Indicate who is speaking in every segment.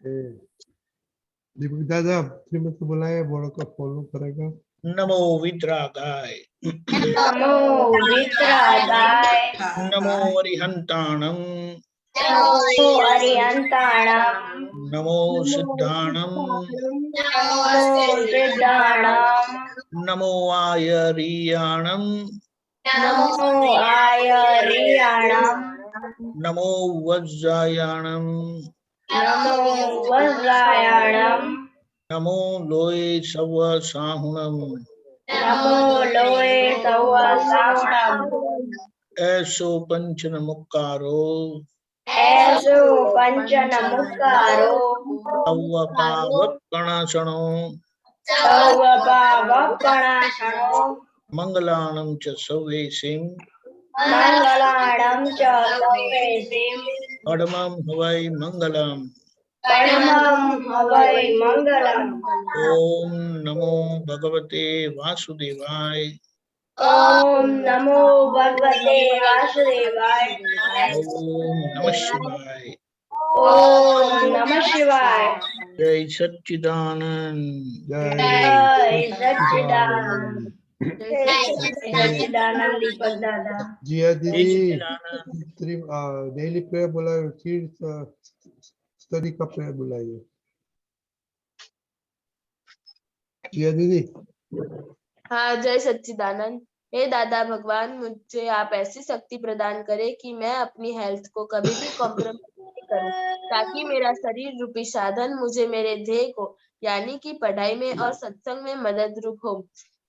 Speaker 1: दीपक दादा श्रीमत को बुलाया, बड़ों को फॉलो करेगा।
Speaker 2: नमो विद्रागाय,
Speaker 3: नमो वित्रागाय,
Speaker 2: नमो अरिहंताणं,
Speaker 3: नमो अरिहंताणं,
Speaker 2: नमो सिद्धाणं,
Speaker 3: नमो सिद्धाणं,
Speaker 2: नमो आयरियाणं,
Speaker 3: नमो आयर्याणं,
Speaker 2: नमो वज्रायाणं,
Speaker 3: नमो वज्रायणं,
Speaker 2: नमो लोये सव साहुणं,
Speaker 3: नमो लोये तव साहुणम्।
Speaker 2: ऐसो पंचन मुक्कारो,
Speaker 3: ऐसो पंचनमुक्कारो,
Speaker 2: तव पावक कणासनो,
Speaker 3: तव पावकणाशनो,
Speaker 2: मंगलानं च सवेसिं,
Speaker 3: मंगलाणं च सर्वेसिं,
Speaker 2: परमं हवै मंगलम्।
Speaker 3: परमं हवै मंगलम्।
Speaker 2: ओम नमो भगवते वासुदेवाय,
Speaker 3: ओम नमो भगवते वासुदेवाय,
Speaker 2: ओम नमः शिवाय,
Speaker 3: ओम नमः शिवाय।
Speaker 2: जय सच्चिदानंद।
Speaker 3: जय सच्चिदानंद। जय सच्चिदानंद दीपक दादा।
Speaker 1: जिया
Speaker 2: जय
Speaker 1: दीदी
Speaker 2: सच्चिदानंद।
Speaker 1: डेली प्रेयर बुलाए, फिर स्टडी का प्रेयर बुलाइए। जिया दीदी
Speaker 4: हाँ, जय सच्चिदानंद। हे दादा भगवान, मुझे आप ऐसी शक्ति प्रदान करें कि मैं अपनी हेल्थ को कभी भी कॉम्प्रोमाइज नहीं करूं, ताकि मेरा शरीर रूपी साधन मुझे मेरे ध्येय को यानी कि पढ़ाई में और सत्संग में मदद रूप हो।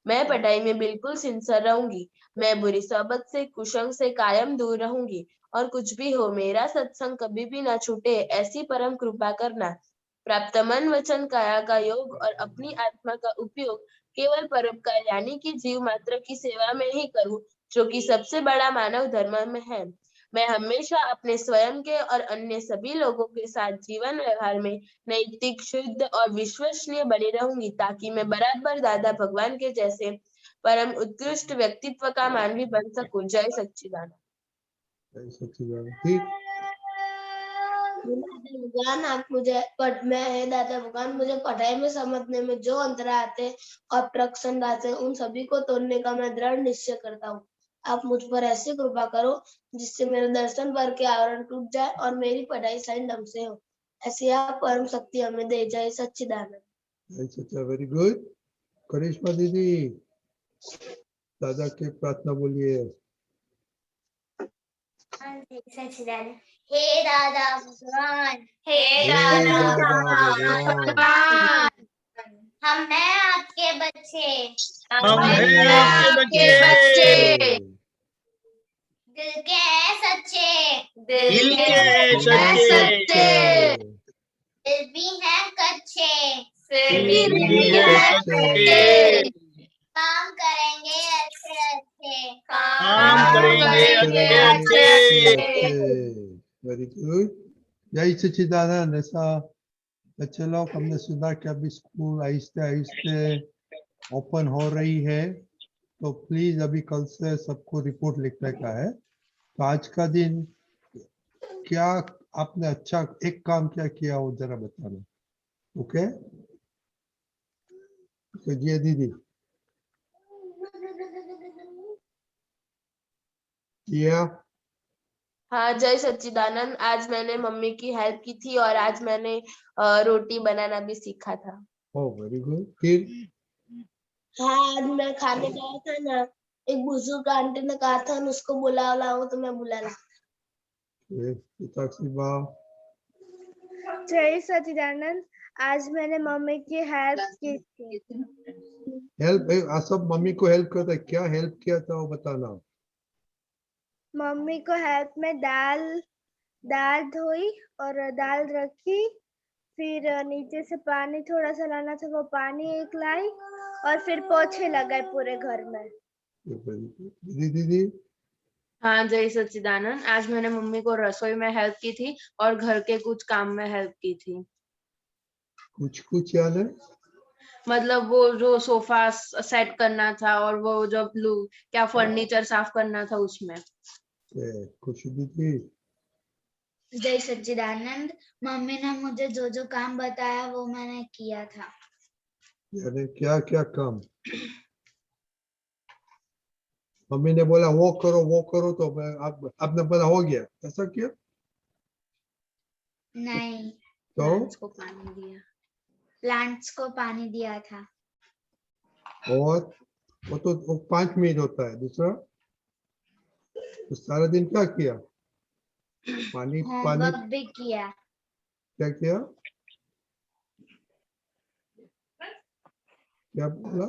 Speaker 4: मैं पढ़ाई में बिल्कुल सिंसियर रहूंगी। मैं बुरी सोबत से, कुसंग से कायम दूर रहूंगी, और कुछ भी हो मेरा सत्संग कभी भी ना छूटे, ऐसी परम कृपा करना। प्राप्त मन वचन काया का योग और अपनी आत्मा का उपयोग केवल परोपकार यानी कि जीव मात्र की सेवा में ही करूं, जो कि सबसे बड़ा मानव धर्म में है। मैं हमेशा अपने स्वयं के और अन्य सभी लोगों के साथ जीवन व्यवहार में नैतिक, शुद्ध और विश्वसनीय बनी रहूंगी, ताकि मैं बराबर दादा भगवान के जैसे परम उत्कृष्ट व्यक्तित्व का मानवी बन सकूं। जय सच्चिदानंद।
Speaker 1: ठीक।
Speaker 5: भगवान आप मुझे मैं दादा भगवान मुझे पढ़ाई में समझने में जो अंतर आते हैं और प्रश्न आते हैं, उन सभी को तोड़ने का मैं दृढ़ निश्चय करता हूँ। आप मुझ पर ऐसी कृपा करो जिससे मेरे दर्शन पर के आवरण टूट जाए और मेरी पढ़ाई सही ढंग से हो। ऐसी आप परम शक्ति हमें दे। जय सच्चिदानंद।
Speaker 1: Very good. करिश्मा दीदी दादा के प्रार्थना बोलिए।
Speaker 6: सच्चिदानंद। हे दादा भगवान,
Speaker 3: हे दादा भगवान,
Speaker 6: हम हैं आपके बच्चे,
Speaker 2: हम हैं आपके बच्चे,
Speaker 6: दिल के हैं सच्चे,
Speaker 2: दिल के हैं सच्चे,
Speaker 6: दिल भी हैं कच्चे,
Speaker 2: दिल भी हैं सच्चे,
Speaker 6: काम करेंगे अच्छे अच्छे,
Speaker 2: काम करेंगे अच्छे अच्छे।
Speaker 1: Very good. जय सच्चिदानंद। ऐसा बच्चे लोग, हमने सुना कि अभी स्कूल आहिस्ते आहिस्ते ओपन हो रही है, तो प्लीज अभी कल से सबको रिपोर्ट लिखने का है। तो आज का दिन क्या आपने अच्छा एक काम क्या किया वो जरा बताना। ओके जी दीदी।
Speaker 4: हाँ, जय सच्चिदानंद। आज मैंने मम्मी की हेल्प की थी और आज मैंने रोटी बनाना भी सीखा था।
Speaker 1: Oh very good. फिर
Speaker 5: हाँ, आज मैं खाने गया था ना, एक बुजुर्ग आंटी ने कहा था उसको बुला लाओ, तो मैं बुला ला।
Speaker 7: जय सच्चिदानंद। आज मैंने मम्मी की हेल्प की थी।
Speaker 1: हेल्प सब मम्मी को हेल्प करता है, क्या हेल्प किया था वो बताना।
Speaker 7: मम्मी को हेल्प में दाल धोई और दाल रखी, फिर नीचे से पानी थोड़ा सा लाना था, वो पानी एक लाई और फिर पोछे लगाए पूरे घर में।
Speaker 1: दीदी
Speaker 4: हाँ, जय सच्चिदानंद। आज मैंने मम्मी को रसोई में हेल्प की थी और घर के कुछ काम में हेल्प की थी।
Speaker 1: कुछ याद है?
Speaker 4: मतलब वो जो सोफा सेट करना था और वो जो क्या फर्नीचर साफ करना था उसमें।
Speaker 1: खुशी दीदी
Speaker 8: जय सच्चिदानंद। मम्मी ने मुझे जो जो काम बताया वो मैंने किया था।
Speaker 1: यानी क्या क्या काम? मम्मी ने बोला वो करो तो आपने बोला हो गया, ऐसा किया?
Speaker 8: नहीं,
Speaker 1: तो
Speaker 8: प्लांट्स को पानी दिया था।
Speaker 1: और वो तो वो 5 मिनट होता है। दूसरा तो सारा दिन क्या किया? पानी
Speaker 8: होमवर्क भी किया।
Speaker 1: क्या किया? क्या बोला?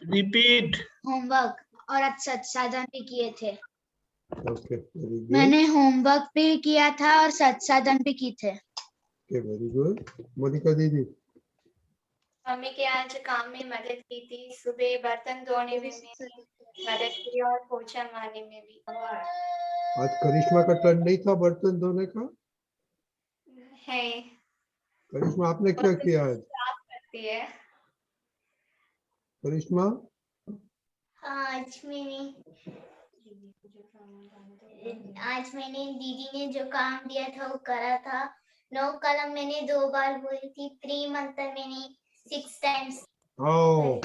Speaker 2: रिपीट।
Speaker 8: होमवर्क और सत्साधन भी किए थे।
Speaker 1: Okay, very good.
Speaker 8: मैंने होमवर्क भी किया था और सत्साधन भी किए थे।
Speaker 1: Okay, very good. मोनिका दीदी?
Speaker 9: मम्मी के आज काम में मदद की थी। सुबह बर्तन धोने में मदद की और पोछा मारने में भी।
Speaker 1: आज करिश्मा का टर्न नहीं था बर्तन धोने का?
Speaker 9: है
Speaker 1: करिश्मा आपने क्या किया आज?
Speaker 9: साफ करती है।
Speaker 1: करिश्मा?
Speaker 6: आज मैंने दीदी ने जो काम दिया था वो करा था। 9 कलम मैंने 2 बार बोली थी। 3 मंत्र मैंने 6 times.
Speaker 1: Oh,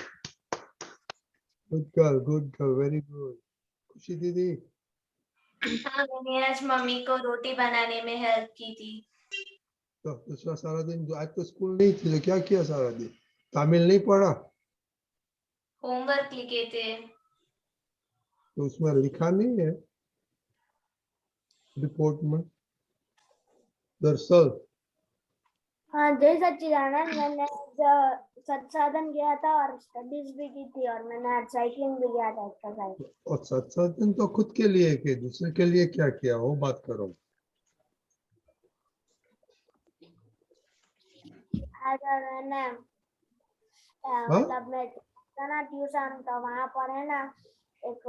Speaker 1: good girl, very good. खुशी दीदी?
Speaker 9: हाँ, मैंने आज मम्मी को रोटी बनाने में हेल्प की थी।
Speaker 1: तो दूसरा सारा दिन आज तो स्कूल नहीं थी, तो क्या किया सारा दिन? तमिल नहीं पढ़ा?
Speaker 9: होमवर्क लिखे थे।
Speaker 1: तो उसमें लिखा नहीं है रिपोर्ट में? दरअसल
Speaker 7: हाँ, जय सच्चिदानंद। मैंने सत्साधन किया था और स्टडीज भी की थी और मैंने आज साइकिलिंग भी किया था, एक्सरसाइज।
Speaker 1: और साथ दिन तो खुद के लिए के दूसरे के लिए क्या किया वो बात करो।
Speaker 7: आज मैंने मतलब मैं था ना ट्यूशन, तो वहाँ पर है ना एक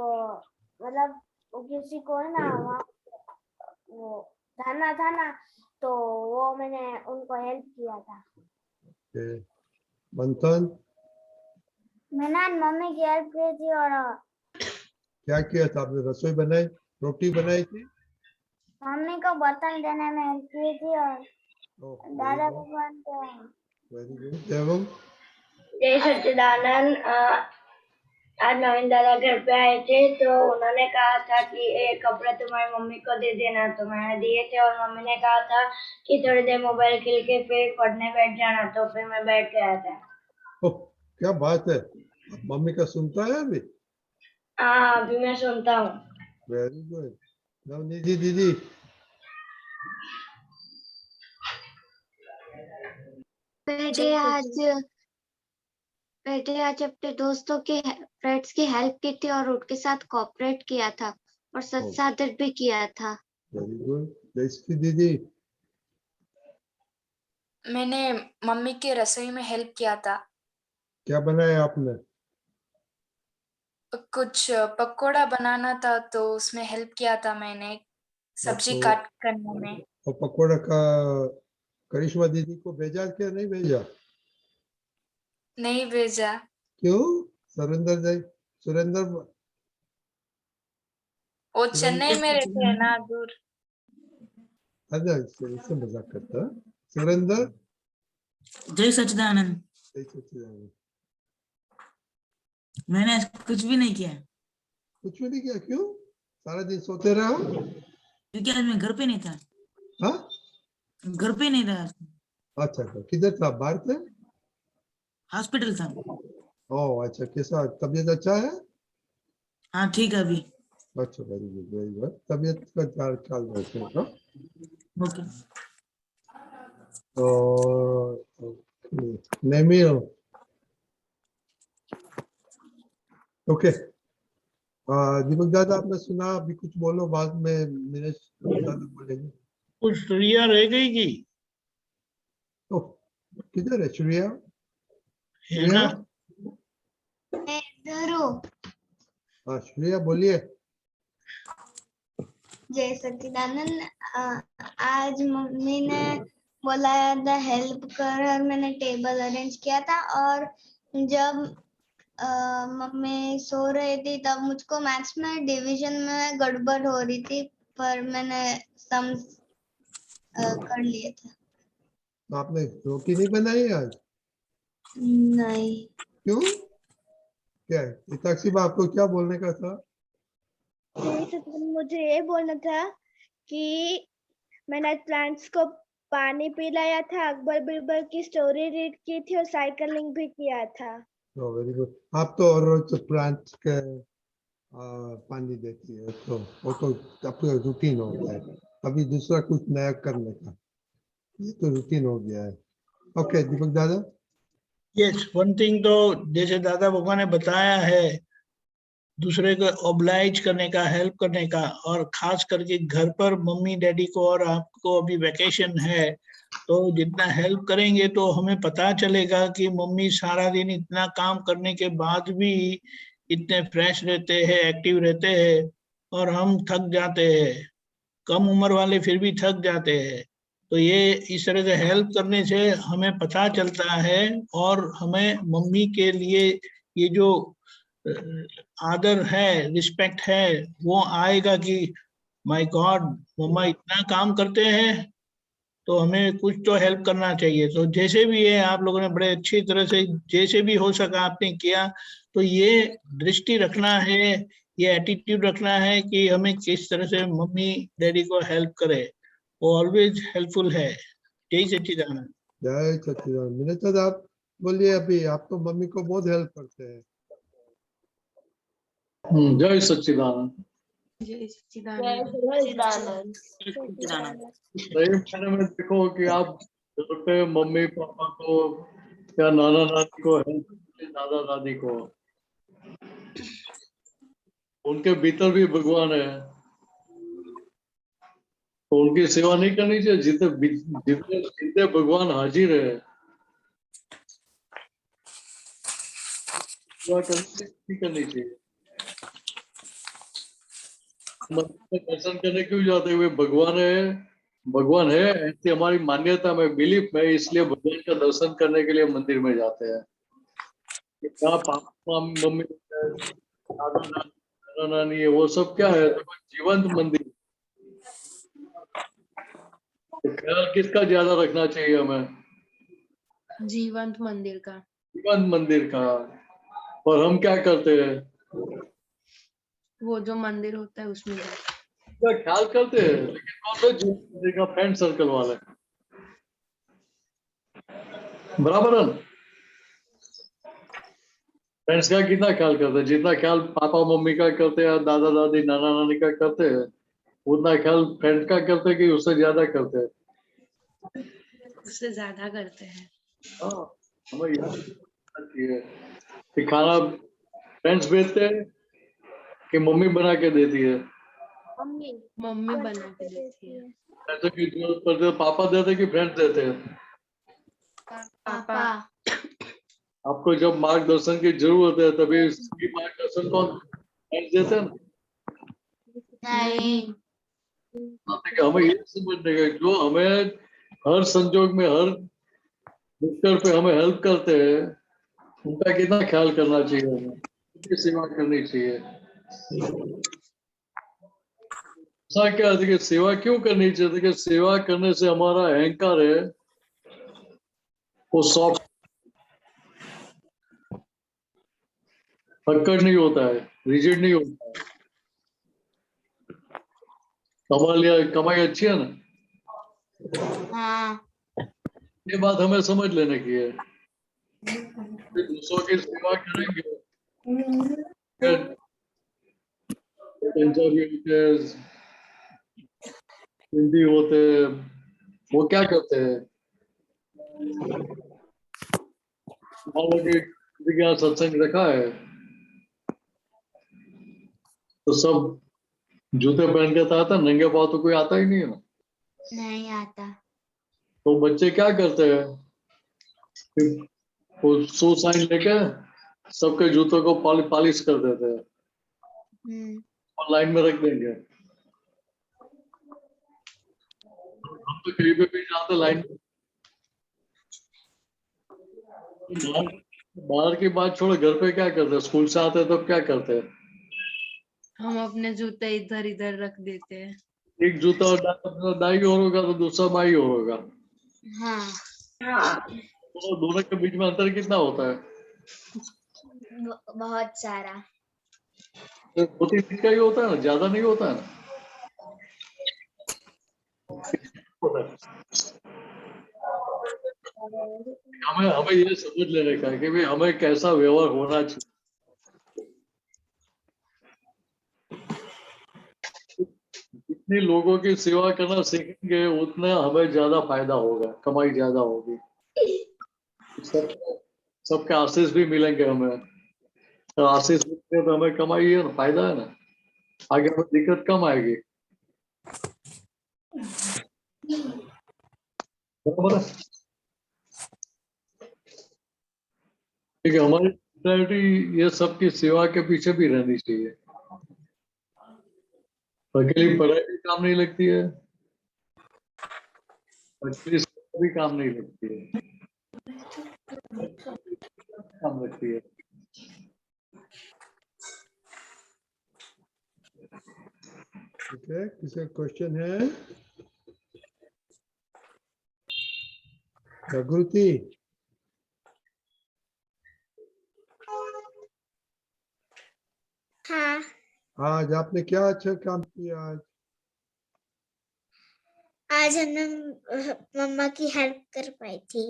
Speaker 7: मतलब किसी को है ना वहाँ वो जाना था ना, तो वो मैंने उनको हेल्प किया था।
Speaker 1: मंथन?
Speaker 7: मैंने आज मम्मी की हेल्प की थी। और
Speaker 1: क्या किया था आपने? रसोई बनाई, रोटी बनाई थी?
Speaker 7: मम्मी को बर्तन देने में हेल्प की थी और दादा भगवान को।
Speaker 1: Very good. देवम?
Speaker 3: जय सच्चिदानंद। आज नवीन दादा घर पे आए थे, तो उन्होंने कहा था कि ये कपड़े तुम्हारी मम्मी को दे देना, तो मैंने दिए थे। और मम्मी ने कहा था कि थोड़ी देर मोबाइल खेल के फिर पढ़ने बैठ जाना, तो फिर मैं बैठ गया था।
Speaker 1: क्या बात है, मम्मी का सुनता है अभी?
Speaker 3: हाँ, अभी मैं सुनता हूँ।
Speaker 1: Very good. नवनीति दीदी?
Speaker 8: बेटे आज अपने दोस्तों के फ्रेंड्स की हेल्प की थी और उनके साथ कोऑपरेट किया था और सत्साधन भी किया था।
Speaker 1: Very good. जयश्री दीदी?
Speaker 10: मैंने मम्मी के रसोई में हेल्प किया था।
Speaker 1: क्या बनाया आपने?
Speaker 10: कुछ पकोड़ा बनाना था, तो उसमें हेल्प किया था मैंने, सब्जी काट करने में।
Speaker 1: और पकोड़ा का करिश्मा दीदी को भेजा क्या नहीं भेजा?
Speaker 10: नहीं भेजा।
Speaker 1: क्यों? सुरेंद्र
Speaker 10: वो चेन्नई में रहते हैं ना, दूर।
Speaker 1: अच्छा, इससे मजाक करता है। सुरेंद्र?
Speaker 11: जय सच्चिदानंद।
Speaker 1: जय सच्चिदानंद।
Speaker 11: मैंने आज कुछ भी नहीं किया।
Speaker 1: कुछ भी नहीं किया? क्यों? सारा दिन सोते रहो?
Speaker 11: क्योंकि आज मैं घर पे नहीं था।
Speaker 1: हाँ?
Speaker 11: घर पे नहीं था।
Speaker 1: अच्छा, किधर था? बाहर थे?
Speaker 11: हॉस्पिटल था।
Speaker 1: ओह अच्छा, कैसा तबीयत अच्छा है?
Speaker 11: हाँ ठीक है अभी।
Speaker 1: अच्छा, वेरी गुड वेरी गुड। तबीयत का ख्याल रखो।
Speaker 11: ओके।
Speaker 1: तो नेमिल? ओके। दीपक दादा आपने सुना? अभी कुछ बोलो, बाद में नीरज दादा बोलेंगे।
Speaker 2: कुछ श्रेया रह गई की?
Speaker 1: तो किधर है श्रेया?
Speaker 2: है ना?
Speaker 1: हाँ श्रेया बोलिए।
Speaker 5: जय सच्चिदानंद। आज मम्मी ने बोला था हेल्प कर और मैंने टेबल अरेंज किया था। और जब मम्मी सो रही थी तब मुझको मैथ्स में डिवीजन में गड़बड़ हो रही थी,
Speaker 6: पर मैंने सम कर लिए थे।
Speaker 1: तो आपने रोटी नहीं बनाई आज?
Speaker 6: नहीं,
Speaker 1: क्यों? क्या है? इताक्षी आपको क्या बोलने का था?
Speaker 7: जय सच्चिदानंद, मुझे ये बोलना था कि मैंने प्लांट्स को पानी पिलाया था, अकबर बिरबल की स्टोरी रीड की थी और साइकिलिंग भी किया था।
Speaker 1: Very good. आप तो रोज प्लांट के पानी देती है, तो वो तो आपका रूटीन हो गया है। अभी दूसरा कुछ नया करने का, ये तो रूटीन हो गया है। ओके दीपक दादा।
Speaker 2: यस, वन थिंग तो जैसे दादा भगवान ने बताया है, दूसरे को ओब्लाइज करने का, हेल्प करने का, और खास करके घर पर मम्मी डैडी को, और आपको अभी वैकेशन है तो जितना हेल्प करेंगे तो हमें पता चलेगा कि मम्मी सारा दिन इतना काम करने के बाद भी इतने फ्रेश रहते हैं, एक्टिव रहते हैं, और हम थक जाते हैं। कम उम्र वाले फिर भी थक जाते हैं। तो ये इस तरह से हेल्प करने से हमें पता चलता है, और हमें मम्मी के लिए ये जो आदर है, रिस्पेक्ट है, वो आएगा कि माय गॉड, मम्मा इतना काम करते हैं तो हमें कुछ तो हेल्प करना चाहिए। तो जैसे भी है, आप लोगों ने बड़े अच्छी तरह से जैसे भी हो सका आपने किया। तो ये दृष्टि रखना है, ये एटीट्यूड रखना है कि हमें किस तरह से मम्मी डैडी को हेल्प करे, वो ऑलवेज हेल्पफुल है। जय सच्चिदानंद।
Speaker 1: जय सच्चिदानंद। मिनत आप बोलिए, अभी आप तो मम्मी को बहुत हेल्प करते हैं।
Speaker 12: जय सच्चिदानंद।
Speaker 4: जय सच्चिदानंद।
Speaker 12: सही मायने में देखो कि आप घर पे मम्मी पापा को या नाना नानी को हेल्प करते, दादा दादी को, उनके भीतर भी भगवान है, तो उनकी सेवा नहीं करनी चाहिए? जितने जितने जितने भगवान हाजिर है, सेवा करनी चाहिए। दर्शन करने क्यों जाते हुए? भगवान है ऐसी हमारी मान्यता में, बिलीफ में, इसलिए भगवान का दर्शन करने के लिए मंदिर में जाते हैं। क्या पापा मम्मी नाना नानी है, वो सब क्या है? तो जीवंत मंदिर। तो ख्याल किसका ज्यादा रखना चाहिए हमें?
Speaker 4: जीवंत मंदिर का।
Speaker 12: जीवंत मंदिर का। और हम क्या करते हैं?
Speaker 4: वो जो मंदिर होता है उसमें
Speaker 12: ख्याल करते हैं, लेकिन कौन सा जीवंत मंदिर का? फ्रेंड सर्कल वाले, बराबर है। फ्रेंड्स का कितना ख्याल करते हैं? जितना ख्याल पापा मम्मी का करते हैं, दादा दादी नाना नानी का करते हैं, उतना ख्याल फ्रेंड्स का करते हैं कि उससे ज्यादा करते हैं?
Speaker 4: उससे ज्यादा करते हैं।
Speaker 12: हाँ, हमें याद कि खाना फ्रेंड्स भेजते हैं कि मम्मी बना के देती है?
Speaker 4: मम्मी बना के देती है।
Speaker 12: ऐसे की जरूरत पड़ती है पापा देते कि फ्रेंड्स देते हैं?
Speaker 4: पापा।
Speaker 12: आपको जब मार्गदर्शन की जरूरत है तभी मार्गदर्शन कौन? फ्रेंड्स देते हैं ना?
Speaker 6: नहीं।
Speaker 12: हमें ये समझने का, जो हमें हर संजोग में, हर मुश्किल पे हमें हेल्प करते हैं, उनका कितना ख्याल करना चाहिए, हमें उनकी सेवा करनी चाहिए। ऐसा क्या है कि सेवा क्यों करनी चाहिए? कि सेवा करने से हमारा अहंकार है वो सॉफ्ट, अक्कड़ नहीं होता है, रिजिड नहीं होता है। कमाई अच्छी है ना?
Speaker 6: हाँ।
Speaker 12: ये बात हमें समझ लेने की है। दूसरों की सेवा करेंगे, पंजाबी होते, हिंदी होते, वो क्या करते हैं? यहाँ सत्संग रखा है तो सब जूते पहन के आता, नंगे पाँव तो कोई आता ही नहीं है ना।
Speaker 6: नहीं आता।
Speaker 12: तो बच्चे क्या करते हैं? वो शू साइन लेके सबके जूतों को पॉलिश कर देते हैं और लाइन में रख देंगे। हम तो कहीं पे भी जाते लाइन, बाहर की बात छोड़ो, घर पे क्या करते हैं? स्कूल से आते हैं तो क्या करते हैं?
Speaker 4: हम अपने जूते इधर इधर रख देते हैं।
Speaker 12: एक जूता दाई और होगा तो दूसरा बाई और होगा,
Speaker 8: हाँ
Speaker 12: तो दोनों के बीच में अंतर कितना होता है?
Speaker 8: बहुत सारा।
Speaker 12: तो 2-3 इंच का ही होता है ना, ज्यादा नहीं होता है ना। होता है। हमें हमें ये समझ लेने का है कि भाई हमें कैसा व्यवहार होना चाहिए। जितनी लोगों की सेवा करना सीखेंगे उतना हमें ज्यादा फायदा होगा, कमाई ज्यादा होगी, सबके आशीष भी मिलेंगे हमें। तो आशीष मिलेंगे तो हमें कमाई है ना, फायदा है ना, आगे हमें दिक्कत कम आएगी। बराबर है? ठीक है, हमारी प्रायोरिटी ये सबकी सेवा के पीछे भी रहनी चाहिए। अकेली पढ़ाई भी काम नहीं लगती है, अकेली सेवा भी काम नहीं लगती है, काम लगती है।
Speaker 1: ठीक है, किसी क्वेश्चन है? जागृति,
Speaker 6: हाँ,
Speaker 1: आज आपने क्या अच्छा काम किया आज?
Speaker 6: आज हमने मम्मा की हेल्प कर पाई थी।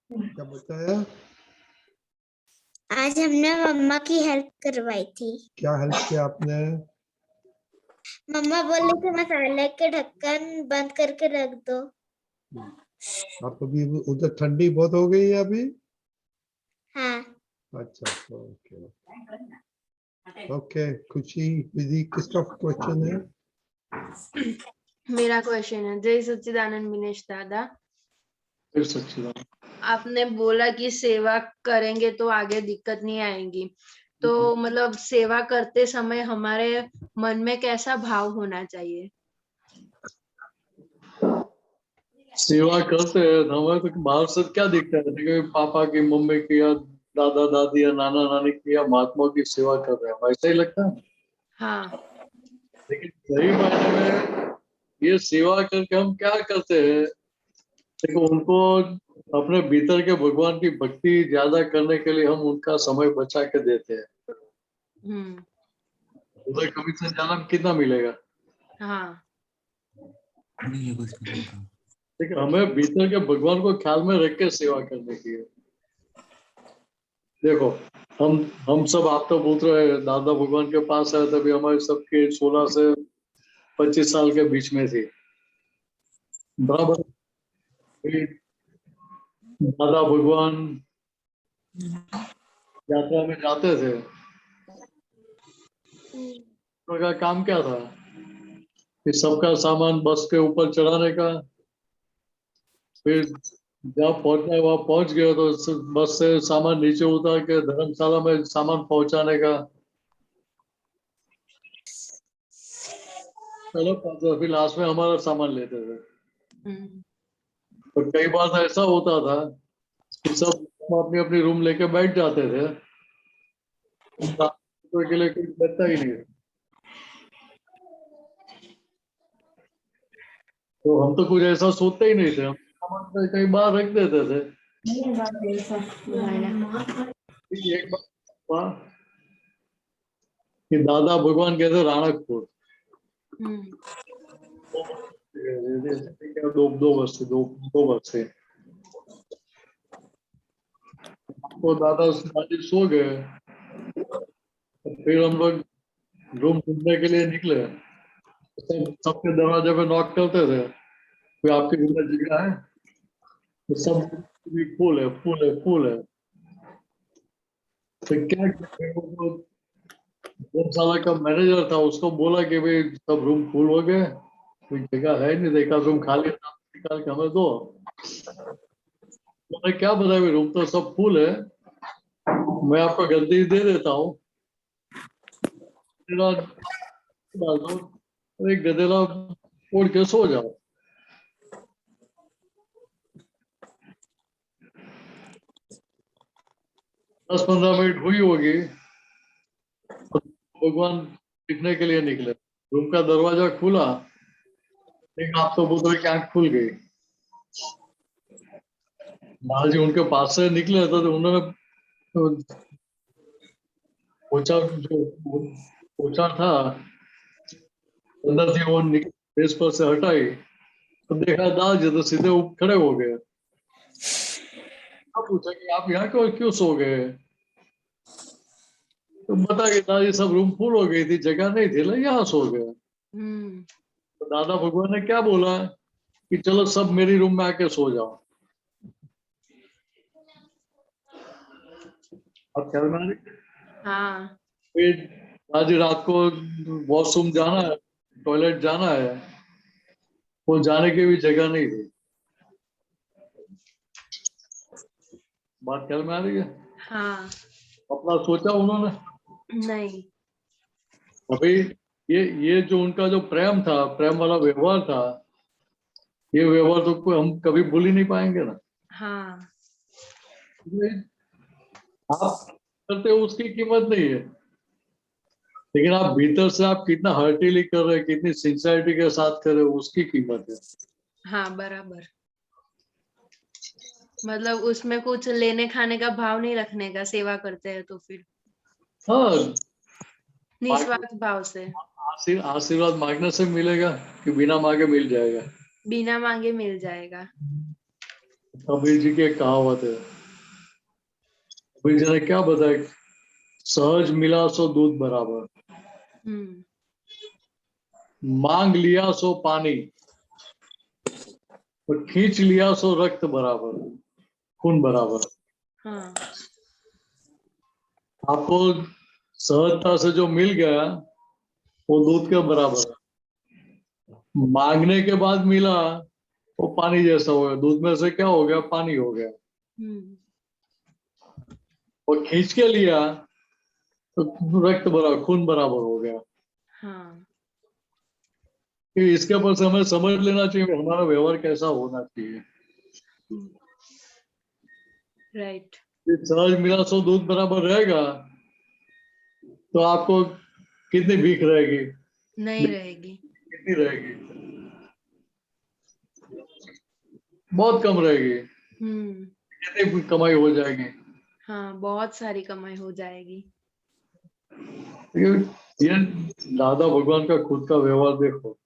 Speaker 1: क्या बताया?
Speaker 6: आज हमने मम्मा की हेल्प करवाई थी।
Speaker 1: क्या हेल्प किया आपने?
Speaker 6: मम्मा बोले थे मसाले के ढक्कन बंद करके रख दो।
Speaker 1: आप अभी उधर ठंडी बहुत हो गई है अभी?
Speaker 6: हाँ,
Speaker 1: अच्छा, ओके ओके। खुशी विधि, किसका क्वेश्चन है?
Speaker 4: मेरा क्वेश्चन है। जय सच्चिदानंद विनेश दादा,
Speaker 12: फिर सच्चिदानंद,
Speaker 4: आपने बोला कि सेवा करेंगे तो आगे दिक्कत नहीं आएगी, तो मतलब सेवा करते समय हमारे मन में कैसा भाव होना चाहिए?
Speaker 12: सेवा करते हैं तो हमें तो बाहर से क्या दिखता है कि पापा की, मम्मी की, या दादा दादी या नाना नानी की या महात्मा की सेवा कर रहे हैं, ऐसा ही लगता है।
Speaker 4: हाँ,
Speaker 12: लेकिन सही मायने में ये सेवा करके हम क्या करते हैं? देखो, उनको अपने भीतर के भगवान की भक्ति ज्यादा करने के लिए हम उनका समय बचा के देते हैं। उधर कमीशन ज्यादा कितना मिलेगा?
Speaker 4: हाँ,
Speaker 12: लेकिन हमें भीतर के भगवान को ख्याल में रख के सेवा करने की है। देखो, हम सब आप तो बोल रहे हैं दादा भगवान के पास आए तभी हमारे सबके 16 से 25 साल के बीच में थी, बराबर। दादा भगवान यात्रा में जाते थे, उनका काम क्या था कि सबका सामान बस के ऊपर चढ़ाने का, फिर जहाँ पहुंचना है वहां पहुंच गए तो बस से सामान नीचे उतार के धर्मशाला में सामान पहुंचाने का, चलो फिर लास्ट में हमारा सामान लेते थे। तो कई बार ऐसा होता था कि सब अपनी अपनी रूम लेके बैठ जाते थे, तो के लिए कोई बचता ही नहीं। तो हम तो कुछ ऐसा सोचते ही नहीं थे, हम सामान कई बार रख देते थे। एक बार कि दादा भगवान कहते राणकपुर, दो बस से तो दादा दादी सो गए, फिर हम लोग रूम ढूंढने के लिए निकले, सबके दरवाजे पे नॉक करते थे, कोई आपके रूम में जगह है? तो सब फुल है, फुल है, फुल है। तो क्या धर्मशाला का मैनेजर था, उसको बोला कि भाई सब रूम फुल हो गए, कोई जगह है नहीं, देखा रूम खाली निकाल के हमें दो। मैंने क्या बताया, भाई रूम तो सब फुल है, मैं आपको गद्दी दे देता हूँ, डाल दो, एक गदेला ओढ़ के सो जाओ। दस 15 मिनट हुई होगी, भगवान दिखने के लिए निकले, रूम का दरवाजा खुला, लेकिन आप तो पुत्र की आंख खुल गई। लाल जी उनके पास से निकले तो उन्होंने पोछा, जो पोछा था अंदर से वो फेस पर से हटाई तो देखा दाल जी तो सीधे खड़े हो गए। पूछा कि आप यहाँ क्यों सो गए? तो बता कि दादी सब रूम फुल हो गई थी, जगह नहीं थी, यहाँ सो गए। तो दादा भगवान ने क्या बोला कि चलो सब मेरी रूम में आके सो जाओ। अब ख्याल में आ रही?
Speaker 4: हाँ।
Speaker 12: फिर दादी रात को वॉशरूम जाना है, टॉयलेट जाना है, वो जाने की भी जगह नहीं थी। बात ख्याल में आ रही है?
Speaker 4: हाँ।
Speaker 12: अपना सोचा उन्होंने?
Speaker 4: नहीं।
Speaker 12: अभी ये जो उनका जो प्रेम था, प्रेम वाला व्यवहार था, ये व्यवहार तो हम कभी भूल ही नहीं पाएंगे ना।
Speaker 4: हाँ।
Speaker 12: आप करते हो उसकी कीमत नहीं है, लेकिन आप भीतर से आप कितना हार्टिली कर रहे हैं, कितनी सिंसियरिटी के साथ कर रहे हो, उसकी कीमत है।
Speaker 4: हाँ बराबर। मतलब उसमें कुछ लेने खाने का भाव नहीं रखने का, सेवा करते हैं तो फिर
Speaker 12: हाँ,
Speaker 4: निस्वार्थ भाव से।
Speaker 12: आशीर्वाद मांगने से मिलेगा कि बिना मांगे मिल जाएगा?
Speaker 4: बिना मांगे मिल जाएगा।
Speaker 12: कबीर जी की एक कहावत है, कबीर जी ने क्या बताया, सहज मिला सो दूध बराबर, मांग लिया सो पानी, और खींच लिया सो रक्त बराबर, खून बराबर।
Speaker 4: हाँ।
Speaker 12: आपको सहजता से जो मिल गया वो दूध के बराबर है। मांगने के बाद मिला वो पानी जैसा हो गया, दूध में से क्या हो गया, पानी हो गया। और खींच के लिया तो रक्त बराबर, खून बराबर हो गया।
Speaker 4: हाँ।
Speaker 12: कि इसके ऊपर से हमें समझ लेना चाहिए हमारा व्यवहार कैसा होना चाहिए।
Speaker 4: राइट।
Speaker 12: सहज मिला सो दूध बराबर रहेगा तो आपको कितनी भीख रहेगी?
Speaker 4: नहीं रहेगी।
Speaker 12: कितनी रहेगी? बहुत कम रहेगी। कितनी कमाई हो जाएगी?
Speaker 4: हाँ बहुत सारी कमाई हो जाएगी।
Speaker 12: ये दादा भगवान का खुद का व्यवहार देखो,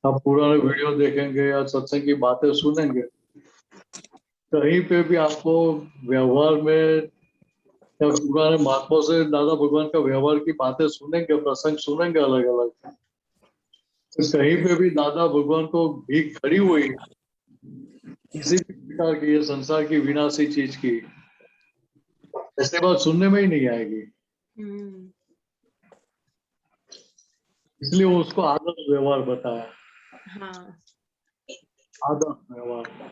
Speaker 12: आप पुराने वीडियो देखेंगे या सत्संग की बातें सुनेंगे, कहीं पे भी आपको व्यवहार में या पुराने महात्माओं से दादा भगवान का व्यवहार की बातें सुनेंगे, प्रसंग सुनेंगे अलग अलग, तो कहीं पे भी दादा भगवान को भीख खड़ी हुई किसी भी प्रकार की, ये संसार की विनाशी चीज की, ऐसे बात सुनने में ही नहीं आएगी। इसलिए उसको आदर्श व्यवहार बताया।
Speaker 4: हाँ।
Speaker 12: आदर्श व्यवहार,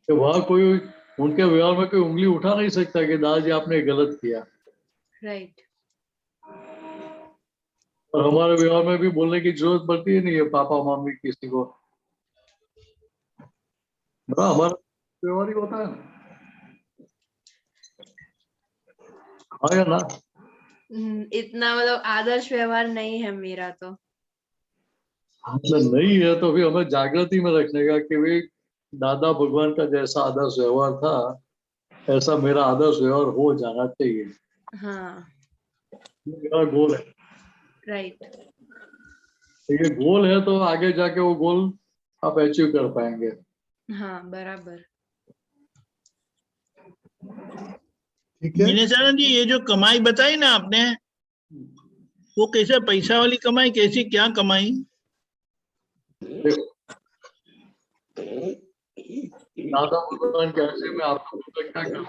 Speaker 12: तो वहां कोई उनके व्यवहार में कोई उंगली उठा नहीं सकता कि दादाजी आपने गलत किया।
Speaker 4: राइट।
Speaker 12: और हमारे व्यवहार में भी बोलने की जरूरत पड़ती है नहीं है पापा मम्मी किसी को, हमारा व्यवहार ही होता है। हाँ या ना?
Speaker 4: इतना मतलब आदर्श व्यवहार नहीं है मेरा तो।
Speaker 12: मतलब नहीं है तो भी हमें जागृति में रखने का कि भाई दादा भगवान का जैसा आदर्श व्यवहार था ऐसा मेरा आदर्श व्यवहार हो जाना चाहिए।
Speaker 4: हाँ।
Speaker 12: मेरा गोल है।
Speaker 4: राइट।
Speaker 12: ये गोल है तो आगे जाके वो गोल आप अचीव कर पाएंगे।
Speaker 4: हाँ बराबर।
Speaker 2: मीनाक्षी जी, ये जो कमाई बताई ना आपने, वो कैसे, पैसा वाली कमाई कैसी, क्या कमाई?
Speaker 12: दादा भगवान के ऐसे में आपको क्या कर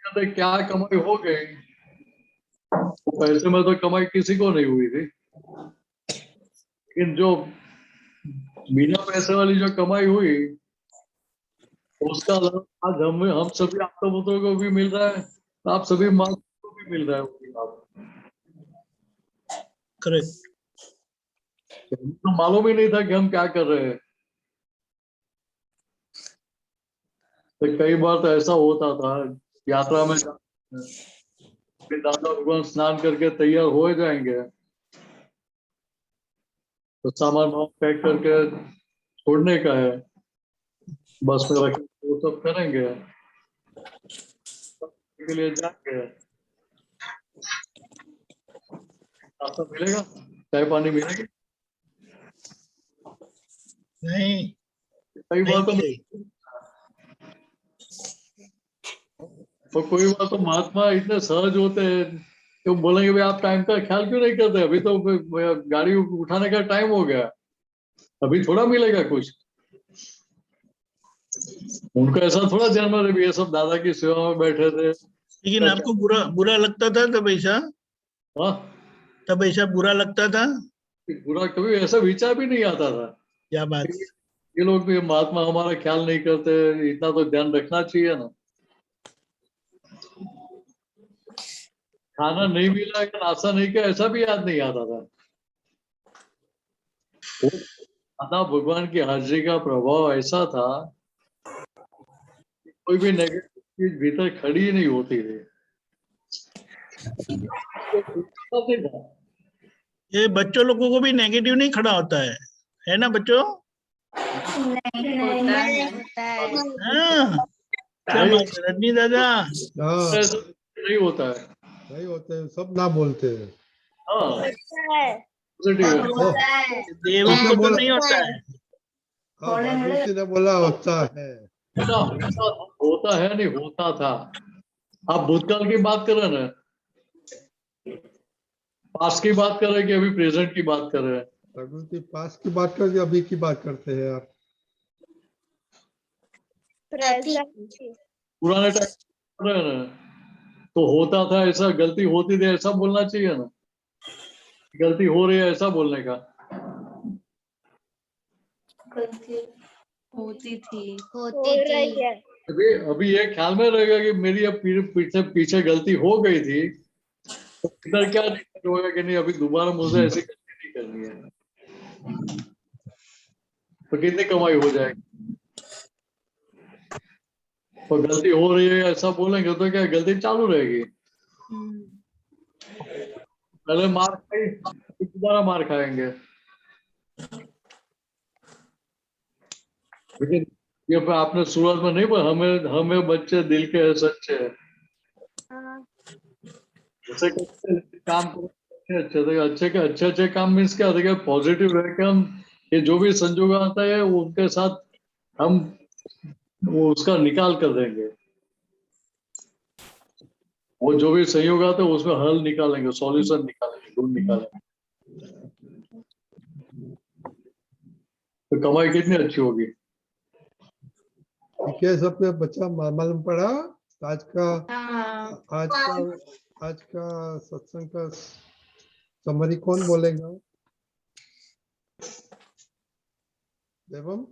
Speaker 12: सकते, क्या कमाई हो गई, पैसे में तो कमाई किसी को नहीं हुई थी, लेकिन जो बिना पैसे वाली जो कमाई हुई उसका आज हम सभी आपको पुत्रों को भी मिल रहा है, आप सभी माँ को भी मिल रहा है।
Speaker 2: करेक्ट।
Speaker 12: तो मालूम ही नहीं था कि हम क्या कर रहे हैं। तो कई बार तो ऐसा होता था यात्रा में फिर दादा भगवान स्नान करके तैयार हो जाएंगे तो सामान पैक करके छोड़ने का है, बस में रख वो सब करेंगे के लिए जाएंगे। नाश्ता मिलेगा, चाय पानी मिलेगी?
Speaker 2: नहीं,
Speaker 12: कई बार तो कोई बार तो महात्मा इतने सहज होते हैं कि वो बोलेंगे भाई आप टाइम का ख्याल क्यों नहीं करते, अभी तो गाड़ी उठाने का टाइम हो गया, अभी थोड़ा मिलेगा कुछ। उनको ऐसा थोड़ा ध्यान में रहे, ये सब दादा की सेवा में बैठे थे।
Speaker 2: लेकिन आपको बुरा बुरा लगता था तब ऐसा?
Speaker 12: हाँ,
Speaker 2: तब ऐसा बुरा लगता था?
Speaker 12: बुरा कभी ऐसा विचार भी नहीं आता था।
Speaker 2: क्या बात?
Speaker 12: ये लोग भी महात्मा हमारा ख्याल नहीं करते, इतना तो ध्यान रखना चाहिए ना। खाना नहीं मिला या नाश्ता नहीं किया ऐसा भी याद नहीं आता था। दादा भगवान की हाजिरी का प्रभाव ऐसा था, कोई भी नेगेटिव चीज भीतर खड़ी नहीं होती थी।
Speaker 2: ये बच्चों लोगों को भी नेगेटिव नहीं खड़ा होता है ना बच्चों? हाँ, क्या बात है रजनी दादा?
Speaker 12: नहीं होता है,
Speaker 1: नहीं होते हैं, सब ना बोलते हैं।
Speaker 12: हाँ
Speaker 2: देवों को तो नहीं होता है।
Speaker 1: हाँ, भागवती ने बोला होता है।
Speaker 12: होता है नहीं, होता था। आप भूतकाल की बात कर रहे हैं ना, पास्ट की बात कर रहे हैं कि अभी प्रेजेंट की बात कर रहे हैं?
Speaker 1: भागवती पास्ट की बात करके अभी की बात करते हैं आप?
Speaker 12: पुराने टाइम कर रहे हैं ना, तो होता था ऐसा, गलती होती थी ऐसा बोलना चाहिए ना, गलती हो रही है ऐसा बोलने का।
Speaker 4: होती थी
Speaker 12: अभी ये ख्याल में रहेगा कि मेरी अब पीछे गलती हो गई थी, तो इधर क्या होगा कि नहीं अभी दोबारा मुझे ऐसी गलती नहीं करनी है, तो कितनी कमाई हो जाएगी। तो गलती हो रही है ऐसा बोलेंगे तो क्या गलती चालू रहेगी? पहले मार खाई, दोबारा मार खाएंगे। लेकिन ये आपने शुरुआत में नहीं बोला, हमें बच्चे दिल के है सच्चे हैं, जैसे काम अच्छे काम मीन्स क्या होता है, पॉजिटिव रहकर हम ये जो भी संजोग आता है उनके साथ हम वो उसका निकाल कर देंगे, वो जो भी संयोग आता है उसमें हल निकालेंगे, सॉल्यूशन निकालेंगे, ढूंढ निकालेंगे, तो कमाई कितनी अच्छी होगी।
Speaker 1: ठीक है, सबके बच्चा मालूम पड़ा आज का सत्संग का समरी कौन बोलेगा? देवम?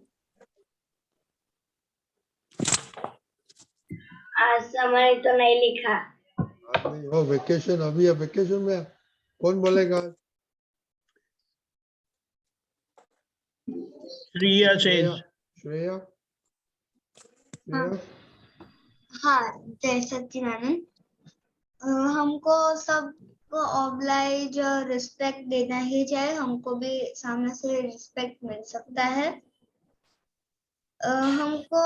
Speaker 3: आज समरी तो नहीं लिखा।
Speaker 1: आज नहीं हो, वेकेशन अभी है, वेकेशन में कौन बोलेगा?
Speaker 2: श्रेया से।
Speaker 1: श्रेया?
Speaker 8: हाँ, जय सच्चिदानंद। हमको सबको ऑब्लाइज और रिस्पेक्ट देना ही चाहिए, हमको भी सामने से रिस्पेक्ट मिल सकता है। हमको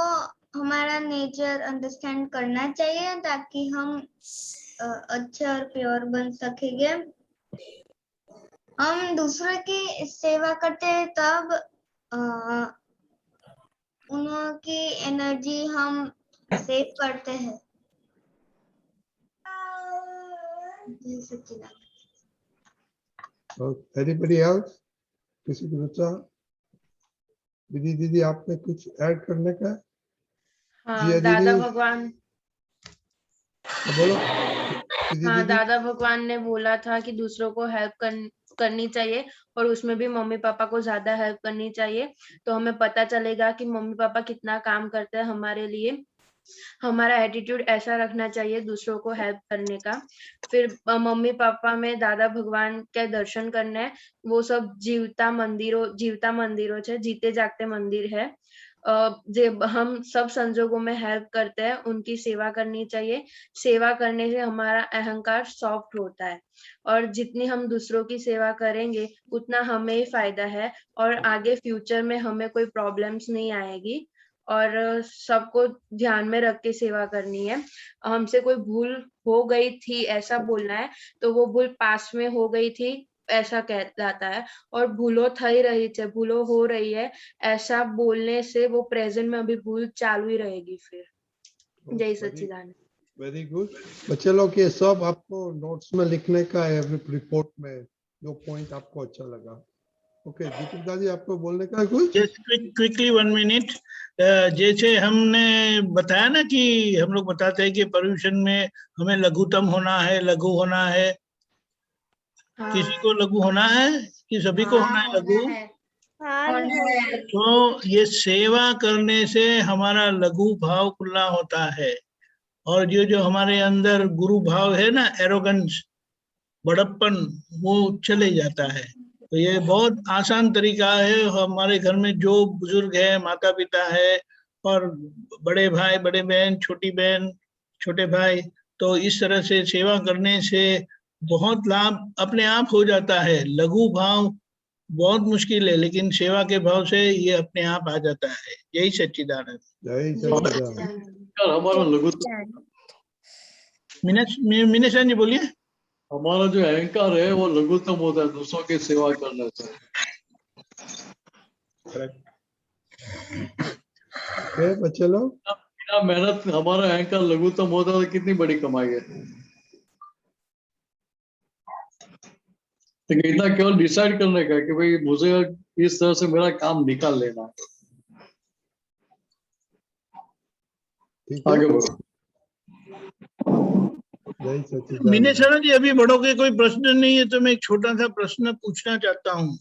Speaker 8: हमारा नेचर अंडरस्टैंड करना चाहिए ताकि हम अच्छे और प्योर बन सकेंगे। हम दूसरों की सेवा करते हैं तब उनकी एनर्जी हम सेव करते हैं।
Speaker 1: Anybody else? किसी को पूछा? दीदी आपने कुछ ऐड करने का?
Speaker 4: हाँ, दादा भगवान।
Speaker 1: बोलो।
Speaker 4: हाँ, दादा भगवान ने बोला था कि दूसरों को हेल्प करनी चाहिए और उसमें भी मम्मी पापा को ज्यादा हेल्प करनी चाहिए, तो हमें पता चलेगा कि मम्मी पापा कितना काम करते हैं हमारे लिए। हमारा एटीट्यूड ऐसा रखना चाहिए दूसरों को हेल्प करने का। फिर मम्मी पापा में दादा भगवान के दर्शन करने, वो सब जीवता मंदिरों છે, जीते जागते मंदिर है। जे हम सब संजोगों में हेल्प करते हैं उनकी सेवा करनी चाहिए। सेवा करने से हमारा अहंकार सॉफ्ट होता है और जितनी हम दूसरों की सेवा करेंगे उतना हमें ही फायदा है और आगे फ्यूचर में हमें कोई प्रॉब्लम्स नहीं आएगी। और सबको ध्यान में रख के सेवा करनी है। हमसे कोई भूल हो गई थी ऐसा बोलना है, तो वो भूल पास में हो गई थी ऐसा कहलाता है। और भूलो થઈ રહી છે, भूलो हो रही है ऐसा बोलने से वो प्रेजेंट में अभी भूल चालू ही रहेगी फिर। जय सच्चिदानंद।
Speaker 1: Very good. बच्चे लोग ये सब आपको नोट्स में लिखने का है रिपोर्ट में, जो पॉइंट आपको अच्छा लगा। ओके दीपिका जी, आपको बोलने का है कुछ?
Speaker 2: Just quickly 1 minute। जैसे हमने बताया ना कि हम लोग बताते हैं कि पर्यूषण में हमें लघुतम होना है, लघु होना है। किसी को लघु होना है कि सभी को होना है लघु? तो ये सेवा करने से हमारा लघु भाव खुला होता है और जो हमारे अंदर गुरु भाव है ना, एरोगेंस, बड़प्पन, वो चले जाता है। तो ये बहुत आसान तरीका है। हमारे घर में जो बुजुर्ग है, माता पिता है और बड़े भाई, बड़े बहन, छोटी बहन, छोटे भाई, तो इस तरह से सेवा करने से बहुत लाभ अपने आप हो जाता है। लघु भाव बहुत मुश्किल है, लेकिन सेवा के भाव से ये अपने आप आ जाता है। यही सच्चिदानंद।
Speaker 1: जय सच्चिदानंद।
Speaker 12: हमारा लघु
Speaker 2: मीनेश जी बोलिए।
Speaker 12: हमारा जो अहंकार है वो लघुतम होता है दूसरों की सेवा करने से।
Speaker 1: बच्चे लोग,
Speaker 12: बिना मेहनत हमारा अहंकार लघुतम होता है तो कितनी बड़ी कमाई है। तो इतना केवल डिसाइड करने का कि भाई मुझे इस तरह से मेरा काम निकाल लेना। आगे बढ़ो।
Speaker 2: मीनेश जी, अभी बड़ों के कोई प्रश्न नहीं है तो मैं एक छोटा सा प्रश्न पूछना चाहता हूँ।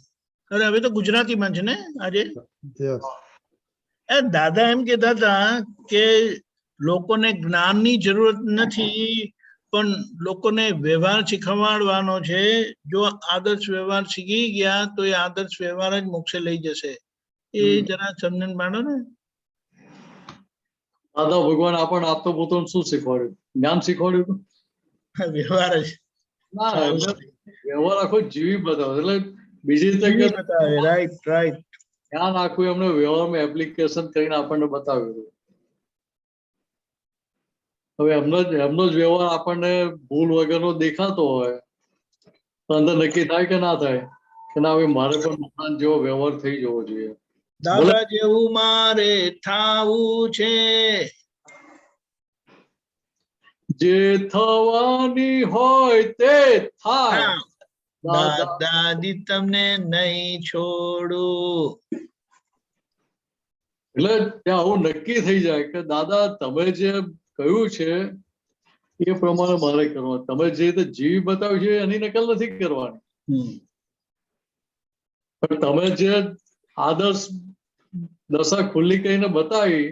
Speaker 2: अरे अभी तो गुजराती मंच ने आज दादा एम कहता था કે લોકોને જ્ઞાનની જરૂરત નથી પણ લોકોને વ્યવહાર શીખવાડવાનો છે। જો આદર્શ વ્યવહાર શીખી ગયા તો એ આદર્શ વ્યવહાર જ મોક્ષે લઈ જશે। એ જરા સમજણ પાડો ને।
Speaker 12: દાદા ભગવાન આપણને આપતો પોતાનું શું શીખવાડ્યું? જ્ઞાન શીખવાડ્યું?
Speaker 2: વ્યવહાર જ
Speaker 12: ના, વ્યવહાર આખો જીવી બતાવે, એટલે બીજી રીતે
Speaker 2: બતાવે। Right right.
Speaker 12: જ્ઞાન આખું એમને વ્યવહારમાં એપ્લિકેશન કરીને આપણને બતાવ્યું। હવે એમનો જ વ્યવહાર આપણને ભૂલ વગરનો દેખાતો હોય તો અંદર નક્કી થાય કે ના થાય કે ના હવે મારે પણ ભગવાન જેવો વ્યવહાર થઈ જવો જોઈએ।
Speaker 2: દાદા જેવું મારે થાવું છે,
Speaker 12: જે થવાની હોય તે થાય।
Speaker 2: દાદાજી તમને નહીં છોડું।
Speaker 12: એટલે ત્યાં આવું નક્કી થઈ જાય કે દાદા તમે જે કહ્યું છે એ પ્રમાણે મારે કરવાનું। તમે જે રીતે જીવી બતાવ્યું છે એની નકલ નથી કરવાની, પણ તમે જે આદર્શ દશા ખુલ્લી કહીને બતાવી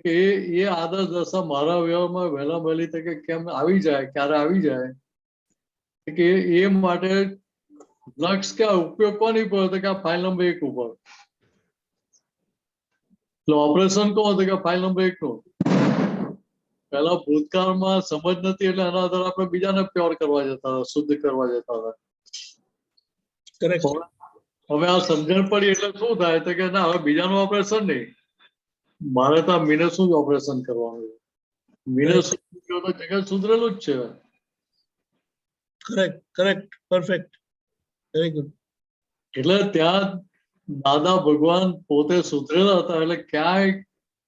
Speaker 12: કે એ આદર્શ દશા મારા વ્યવહારમાં વહેલા વહેલી તકે કેમ આવી જાય, ક્યારે આવી જાય, કે એ માટે લક્ષ કે ઉપયોગ કોની પર હતો કે આ ફાઇલ નંબર 1 ઉપર। ઓપરેશન કોણ હતું કે ફાઇલ નંબર 1 નું। પહેલા ભૂતકાળમાં સમજ નથી એટલે એના આધારે આપણે બીજાને પ્યોર કરવા જતા હતા, શુદ્ધ કરવા જતા હતા। હવે આ સમજણ પડી એટલે શું થાય તો કે ના હવે બીજાનું ઓપરેશન નહીં, મારે તો મીનસનું જ ઓપરેશન કરવાનું છે। મીનસ તો જગત સુધરેલું જ છે।
Speaker 2: Correct correct perfect very good.
Speaker 12: એટલે ત્યાં દાદા ભગવાન પોતે સુધરેલા હતા એટલે ક્યાંય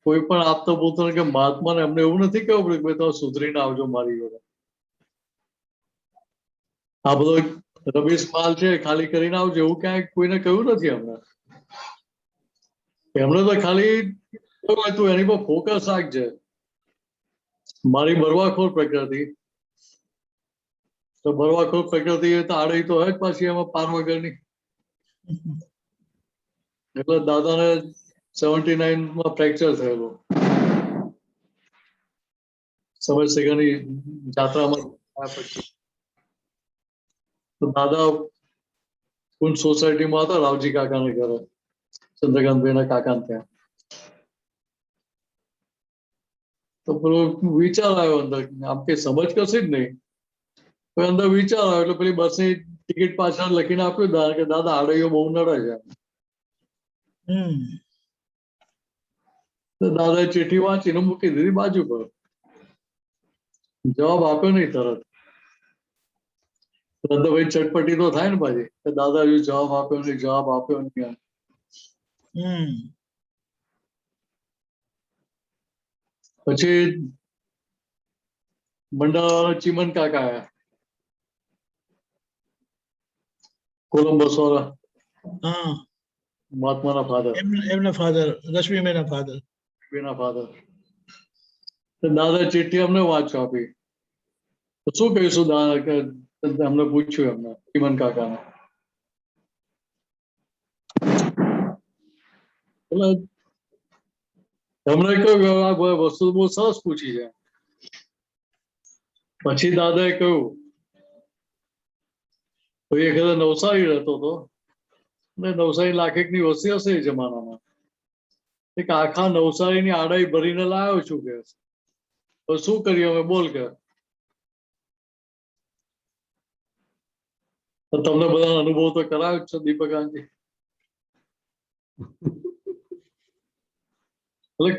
Speaker 12: કોઈ પણ આપતો પુત્ર કે મહાત્માને એમને એવું નથી કહ્યું કે ભાઈ તમે સુધરીને આવજો મારી જોડે। આ બધો રમેશ માલ છે ખાલી કરીને આવજો એવું ક્યાંય કોઈને કહ્યું નથી એમને। એમને તો ખાલી તું એની પર ફોકસ રાખજે, મારી બરવાખોર પ્રકૃતિ તો બરવાખોર પ્રકૃતિ તો આડે તો હોય જ પાછી એમાં પાર વગરની। એટલે દાદાને 79 ફ્રેક્ચર થયેલું સમરસેગાની જાત્રામાં પછી। તો દાદા કુંજ સોસાયટીમાં હતા રાવજી કાકાને ઘરે, ચંદ્રકાંતભાઈના કાકાને ત્યાં। તો પેલો વિચાર આવ્યો અંદર, આમ કઈ સમજ કશે જ નહીં, પણ અંદર વિચાર આવ્યો એટલે પેલી બસની ટિકિટ પાછળ લખીને આપ્યું કે દાદા આડૈયો બહુ નડે છે. તો દાદાએ ચિઠ્ઠી વાંચીને મૂકી દીધી બાજુ પર. જવાબ આપ્યો નહીં તરત. ભાઈ ચટપટી તો થાય ને પાછી, કે દાદા હજુ જવાબ આપ્યો નહીં, જવાબ આપ્યો નહીં. પછી મંડાળાવાળા ચીમન કાકા આયા, કોલંબસ વાળા, મહાત્માના ફાધર,
Speaker 2: એમના ફાધર, રશ્મિબેનના ફાધર,
Speaker 12: બેના ફાધર. દાદા ચિઠ્ઠી અમને વાંચવા આપી. તો શું કહીશું દાદા, કે અમને પૂછ્યું એમને ચીમન કાકાને. એટલે એમણે કહ્યું આ વસ્તુ બહુ સરસ પૂછી છે. પછી દાદાએ કહ્યું, કોઈ એક નવસારી રહેતો હતો ને નવસારી લાખેકની વસ્તી હશે એ જમાનામાં. એક આખા નવસારીની આડાઈ ભરીને લાવ્યો છું કે તો શું કરીએ અમે, બોલ કે. તમને બધા અનુભવ તો કરાવ્યો જ છે દીપકાંતજી. એટલે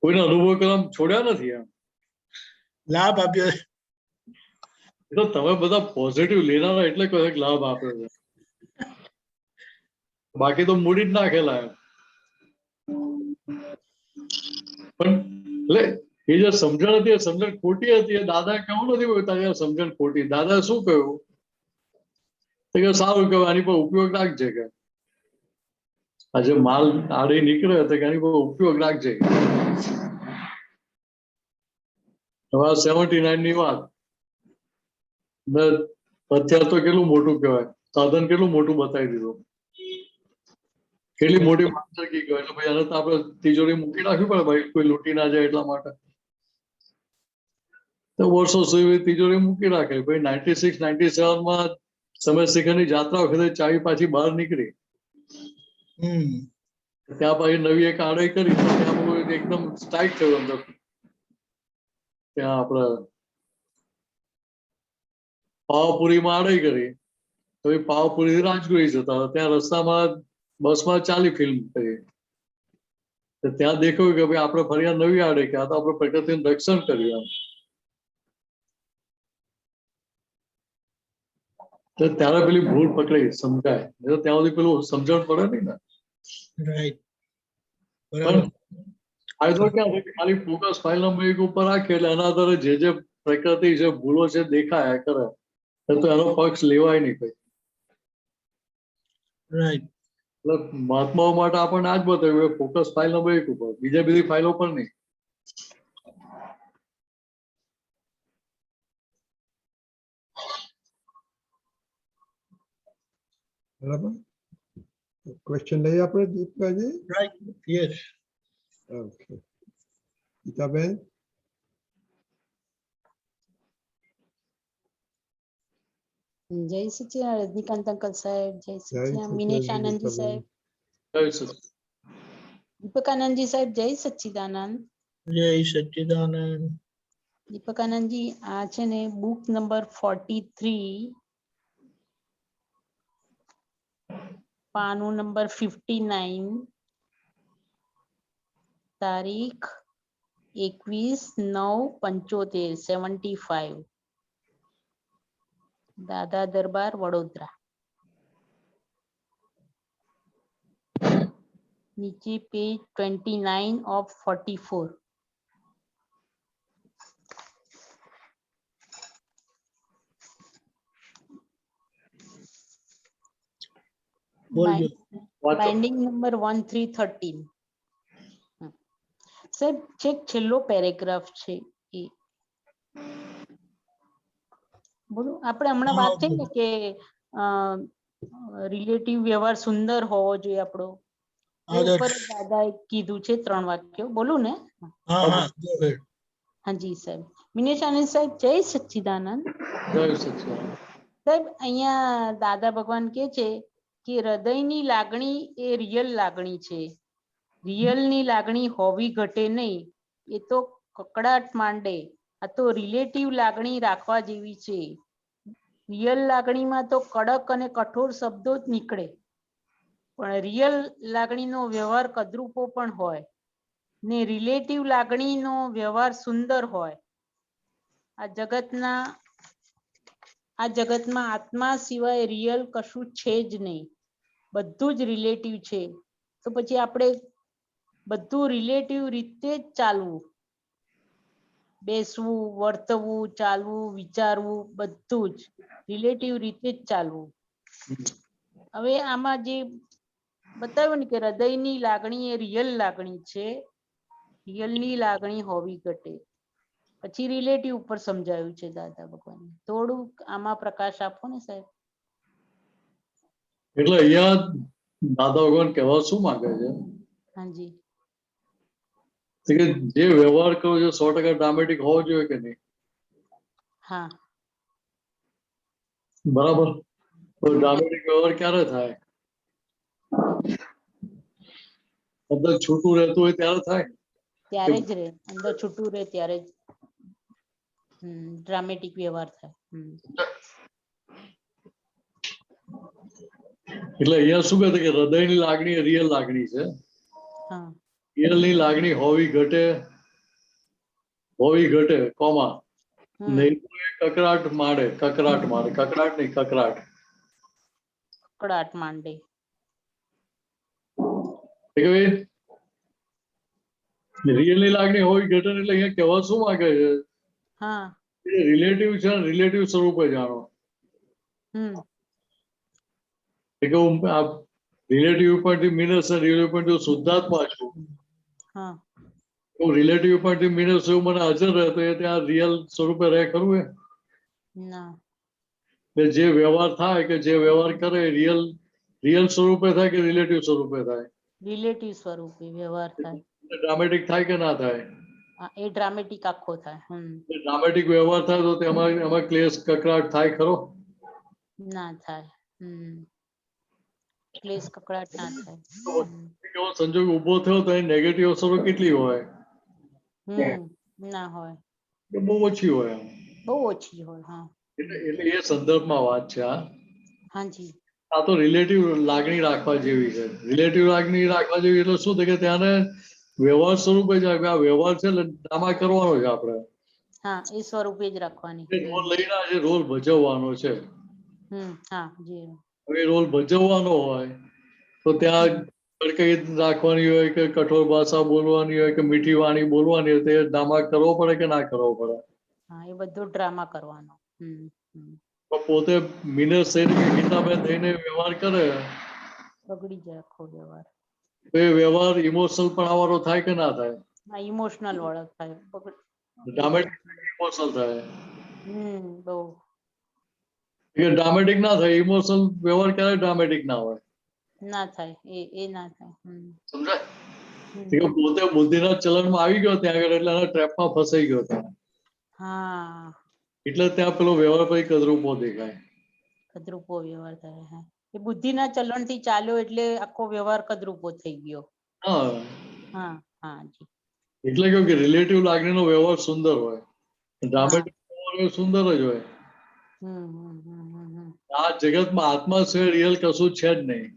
Speaker 12: કોઈને અનુભવ કરવા છોડ્યા નથી એમ,
Speaker 2: લાભ આપ્યો.
Speaker 12: તો તમે બધા પોઝિટિવ લેનારા એટલે કહે કે લાભ આપ્યો છે, બાકી તો મૂડી જ નાખેલા એમ. પણ એટલે એ જે સમજણ હતી એ સમજણ ખોટી હતી. એ દાદા કેવું નથી તારી સમજણ ખોટી. દાદા શું કહ્યું કે સારું કહેવાય, આની પર ઉપયોગ રાખજે, કે આજે માલ આડી નીકળે તો એની પર ઉપયોગ રાખજે. હવે 79 ની વાત, અત્યારે તો કેટલું મોટું કહેવાય, સાધન કેટલું મોટું બતાવી દીધું, કેટલી મોટી માંગસરકી કહેવાય. એટલે ભાઈ આને તો આપણે તિજોરી મૂકી રાખવી પડે ભાઈ, કોઈ લૂંટી ના જાય એટલા માટે. તો વર્ષો સુધી તિજોરી મૂકી રાખે ભાઈ. 96, 97 માં સમય શિખરની જાત્રા વખતે ચાવી પાછી બહાર નીકળી, ત્યાં પાછી નવી એક આડાઈ કરી, ત્યાં એકદમ સ્ટ્રાઇક થયું અંદર. ત્યાં આપણે પાવાપુરીમાં આડાઈ કરી, તો એ પાવાપુરી રાજગુરી જતા હતા. ત્યાં રસ્તામાં બસમાં ચાલી ફિલ્મ કરી, ત્યાં દેખાયું કે ભાઈ આપણે ફરી નવી આડાઈ કે આ તો આપણે પ્રકૃતિનું રક્ષણ કર્યું એમ. ત્યારે પેલી ભૂલ પકડી સમજાય, ત્યાં સુધી પેલું સમજણ પડે નહીં ને.
Speaker 2: રાઈટ,
Speaker 12: પણ ફાયદો ક્યાં છે, ખાલી ફોકસ ફાઇલ નંબર 1 ઉપર રાખીએ એટલે એના આધારે જે પ્રકૃતિ છે, ભૂલો છે, દેખાય કરે, તો એનો પક્ષ લેવાય નહીં કઈ.
Speaker 2: રાઈટ.
Speaker 12: એટલે મહાત્માઓ માટે આપણને આ જ બતાવ્યું, ફોકસ ફાઇલ નંબર 1 ઉપર, બીજા બધી ફાઇલો પર નહીં.
Speaker 1: બરાબર. ક્વેશ્ચન લઈએ આપણે Deepikaji.
Speaker 2: Right, yes.
Speaker 1: Okay, Geetaben.
Speaker 13: જય સચિદાનંદ રજનીકાંત અંકલ સાહેબ, જય સચિદાનંદ મિનેશ આનંદજી સાહેબ, દીપકાનંદજી સાહેબ, જય સચિદાનંદ.
Speaker 2: જય સચિદાનંદ.
Speaker 13: દીપકાનંદજી, આ છે ને બુક નંબર 43, પાનું નંબર 59, તારીખ 21/9/75, 75, દાદા દરબાર વડોદરા. નીચે પેજ 29 of 44. Binding number 1313. સાહેબ છેક છેલ્લો પેરેગ્રાફ છે એ બોલો. આપણે હમણાં વાત થઈ ને કે રિલેટિવ વ્યવહાર સુંદર હોવો જોઈએ આપણો, ઉપર દાદાએ કીધું છે 3 વાક્યો. બોલું ને? હાજી સાહેબ. મિનેશ આનંદ સાહેબ, જય સચ્ચિદાનંદ. સાહેબ અહીંયા દાદા ભગવાન કે છે કે હૃદયની લાગણી એ રિયલ લાગણી છે, રિયલ ની લાગણી હોવી ઘટે નહીં, એ તો કકડાટ માંડે. આ તો રિલેટિવ લાગણી રાખવા જેવી છે. રિયલ લાગણીમાં તો કડક અને કઠોર શબ્દો જ નીકળે, પણ રિયલ લાગણીનો વ્યવહાર કદરૂપો પણ હોય ને રિલેટિવ લાગણીનો વ્યવહાર સુંદર હોય. આ જગતમાં આત્મા સિવાય રિયલ કશું છે જ નહીં, બધું જ રિલેટિવ છે. તો પછી આપણે બધું રિલેટિવ રીતે જ ચાલવું, બેસવું, વર્તવું, ચાલવું, વિચારવું, બધું જ રિલેટિવ રીતે જ ચાલવું. હવે આમાં જે બતાવ્યું ને કે હૃદયની લાગણી એ રિયલ લાગણી છે, રિયલની લાગણી હોવી ઘટે. પછી રિલેટિવ ઉપર સમજાવ્યું છે દાદા ભગવાન. થોડું આમાં પ્રકાશ આપો ને સાહેબ.
Speaker 12: એટલે અહીંયા દાદા ભગવાન કહેવા શું માંગે છે?
Speaker 13: હાજી,
Speaker 12: કે જે વ્યવહાર કરો છો 100% ડ્રામેટિક હોવો જોઈએ કે નહીં?
Speaker 13: હા,
Speaker 12: બરાબર. તો ડ્રામેટિક વ્યવહાર ક્યારે થાય? અંદર છૂટું રહેતું હોય ત્યારે થાય,
Speaker 13: ત્યારે જ રહે. અંદર છૂટું રહે ત્યારે જ ડ્રામેટિક વ્યવહાર થાય.
Speaker 12: એટલે અહીંયા શું કહે છે કે હૃદયની લાગણી એ રિયલ લાગણી છે.
Speaker 13: હા,
Speaker 12: રિયલની લાગણી હોવી ઘટે કોમા નહીં તો એ કકરાટ માંડે. કકરાટ નહીં, કકરાટ.
Speaker 13: કકડાટ માંડે.
Speaker 12: રિયલની લાગણી હોવી ઘટે એટલે અહીંયા કહેવા શું માંગે છે?
Speaker 13: હા,
Speaker 12: રિલેટિવ છે, રિલેટિવ સ્વરૂપે જાણો. કે હું આ રિલેટિવ પોઈન્ટથી મીનસ છે, રિલેટિવ પોઈન્ટથી શુદ્ધાત્મા છું.
Speaker 13: હા,
Speaker 12: હું રિલેટિવ પોઈન્ટથી મીનસ એવું મને હાજર રહે તો એ ત્યાં રિયલ સ્વરૂપે રહે ખરું? એ
Speaker 13: ના.
Speaker 12: જે વ્યવહાર થાય કે જે વ્યવહાર કરે રિયલ સ્વરૂપે થાય કે રિલેટિવ સ્વરૂપે થાય?
Speaker 13: રિલેટિવ સ્વરૂપે વ્યવહાર થાય.
Speaker 12: ડ્રામેટિક થાય કે ના થાય?
Speaker 13: એ ડ્રામેટિક આખો થાય.
Speaker 12: ડ્રામેટિક વ્યવહાર થાય તો એમાં ક્લેશ કકડાટ થાય ખરો?
Speaker 13: ના થાય. ક્લેશ કકડાટ ના થાય.
Speaker 12: એવો સંજોગ ઉભો થયો તો એની નેગેટિવ અસરો કેટલી હોય?
Speaker 13: ના હોય,
Speaker 12: બહુ ઓછી હોય.
Speaker 13: બહુ ઓછી હોય. હા,
Speaker 12: એટલે એ સંદર્ભમાં વાત છે.
Speaker 13: હાજી,
Speaker 12: આ તો રિલેટિવ લાગણી રાખવા જેવી છે. રિલેટિવ લાગણી રાખવા જેવી એટલે શું થાય કે ત્યાંને વ્યવહાર સ્વરૂપે જ આ વ્યવહાર છે એટલે ડ્રામા કરવાનો છે આપણે.
Speaker 13: હા, એ સ્વરૂપે જ રાખવાની.
Speaker 12: રોલ લઈને છે, રોલ ભજવવાનો છે.
Speaker 13: હા, જી.
Speaker 12: હવે રોલ ભજવવાનો હોય તો ત્યાં કડકાઈ રાખવાની હોય કે કઠોર ભાષા બોલવાની હોય કે મીઠી વાણી બોલવાની હોય તો એ ડ્રામા કરવો પડે કે ના કરવો પડે?
Speaker 13: હા, એ બધું ડ્રામા કરવાનો.
Speaker 12: પોતે મિનસ થઈને ગીતાબેન થઈને વ્યવહાર કરે,
Speaker 13: બગડી જાય આખો વ્યવહાર.
Speaker 12: તો એ વ્યવહાર ઇમોશનલ પણ આવવાનો થાય કે ના થાય?
Speaker 13: હા, ઇમોશનલ વાળો થાય.
Speaker 12: ડ્રામેટિક ઇમોશનલ થાય.
Speaker 13: બહુ.
Speaker 12: ડ્રામેટિક ના થાય, ઇમોશનલ વ્યવહાર ક્યારે ડ્રામેટિક ના હોય?
Speaker 13: ના થાય, એ ના થાય.
Speaker 12: સમજાય? પોતે બુદ્ધિના ચલણમાં આવી ગયો ત્યાં આગળ એટલે એના ટ્રેપમાં ફસાઈ ગયો ત્યાં.
Speaker 13: હા,
Speaker 12: એટલે ત્યાં પેલો વ્યવહાર પછી કદરૂપો દેખાય.
Speaker 13: કદરૂપો વ્યવહાર થાય. હા, એ બુદ્ધિના ચલણથી ચાલ્યો એટલે આખો વ્યવહાર કદરૂપો થઈ ગયો. હા, હા જી.
Speaker 12: એટલે કેવું કે રિલેટિવ લાગણીનો વ્યવહાર સુંદર હોય, ડ્રામેટિક વ્યવહાર સુંદર જ હોય. આ જગતમાં આત્મા છે, રિયલ કશું છે જ નહીં.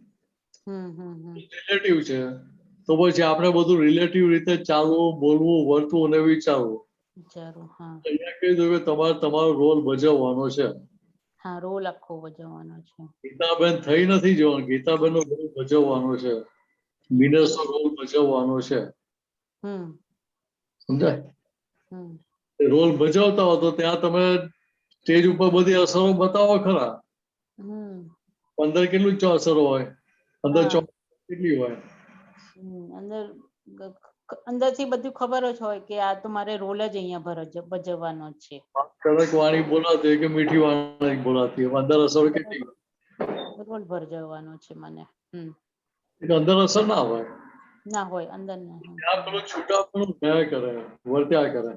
Speaker 12: રિલેટિવ છે તો પછી આપણે બધું રિલેટિવ રીતે ચાલવું, બોલવું, વર્તવું અને વિચારવું. અહીંયા કહી દઉં કે તમારે તમારો રોલ ભજવવાનો છે.
Speaker 13: હા, રોલ આખો ભજવવાનો છે.
Speaker 12: ગીતાબેન થઈ નથી જવાનું, ગીતાબેન નો રોલ ભજવવાનો છે, મિનસ નો રોલ ભજવવાનો છે. સમજાય? રોલ ભજવતા હો તો ત્યાં તમે સ્ટેજ ઉપર બધી અસરો બતાવો ખરા. અંદર કેટલું અસરો હોય? અંદર કેટલી હોય?
Speaker 13: અંદરથી બધું ખબર જ હોય કે આ તો મારે રોલ જ અહીંયા ભજવવાનો છે.
Speaker 12: કડક વાણી બોલાતી હોય કે મીઠી વાણી બોલાતી હોય, અંદર અસર કેટલી હોય?
Speaker 13: રોલ ભજવવાનો છે મને.
Speaker 12: અંદર અસર ના હોય.
Speaker 13: ના હોય, અંદર ના હોય.
Speaker 12: ત્યાં પેલો છૂટાપણું થયા કરે, વર્ત્યા કરે.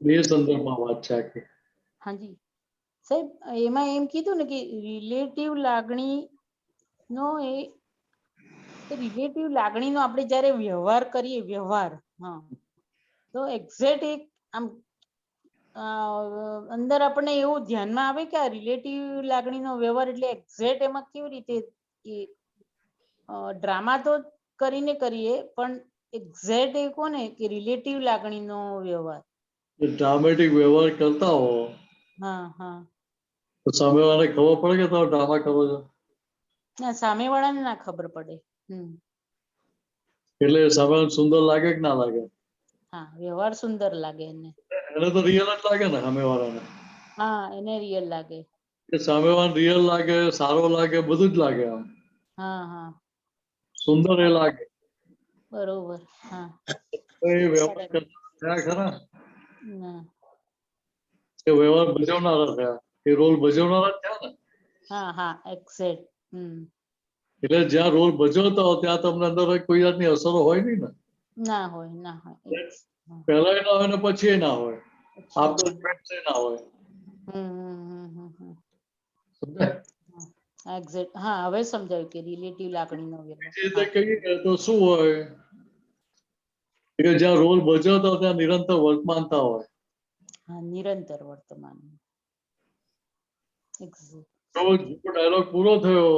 Speaker 12: એ સંદર્ભમાં વાત છે આખી.
Speaker 13: હાજી સાહેબ, એમાં એમ કીધું ને કે રિલેટિવ લાગણી નો રિલેટિવ લાગણીનો આપણે જયારે વ્યવહાર કરીએ, વ્યવહાર હા તો એક્ઝેક્ટ એક આમ અંદર આપણને એવું ધ્યાનમાં આવે કે આ રિલેટિવ લાગણીનો વ્યવહાર એટલે એક્ઝેક્ટ એમાં કેવી રીતે ડ્રામા તો કરીને કરીએ પણ એક્ઝેક્ટ એ કોને કે રિલેટિવ લાગણીનો વ્યવહાર
Speaker 12: ડ્રામેટિક વ્યવહાર કરતા હો
Speaker 13: હા હા
Speaker 12: તો સામેવાળાને ખબર પડે કે તમે ડ્રામા કરો છો?
Speaker 13: ના સામેવાળાને ના ખબર પડે.
Speaker 12: એટલે સામેવાળાને સુંદર લાગે કે ના લાગે?
Speaker 13: હા વ્યવહાર સુંદર લાગે એને
Speaker 12: તો રિયલ જ લાગે ને સામેવાળાને.
Speaker 13: હા એને રિયલ લાગે.
Speaker 12: કે સામેવાળાને રિયલ લાગે, સારો લાગે, બધું જ લાગે આમ.
Speaker 13: હા હા
Speaker 12: સુંદર એ લાગે.
Speaker 13: બરોબર હા
Speaker 12: તો એ વ્યવહાર થયા ખરા
Speaker 13: ના
Speaker 12: એ વ્યવહાર ભજવનારા થયા, એ રોલ ભજવનારા જ થયા ને.
Speaker 13: હા હા એક્ઝેક્ટ
Speaker 12: એટલે જ્યાં રોલ ભજવતા હોય ત્યાં તમને અંદર કોઈ જાતની અસરો હોય નહીં ને.
Speaker 13: ના હોય ના હોય
Speaker 12: પહેલા ના હોય ને પછી ના હોય, આફ્ટર ના હોય.
Speaker 13: એક્ઝેક્ટ હા હવે સમજાયું કે રિલેટિવ લાગણીનો વ્યવહાર.
Speaker 12: બીજી રીતે કહીએ તો શું હોય કે જ્યાં રોલ ભજવતા હોય ત્યાં નિરંતર વર્તમાનતા હોય.
Speaker 13: હા નિરંતર વર્તમાન.
Speaker 12: જો ડાયલોગ પૂરો થયો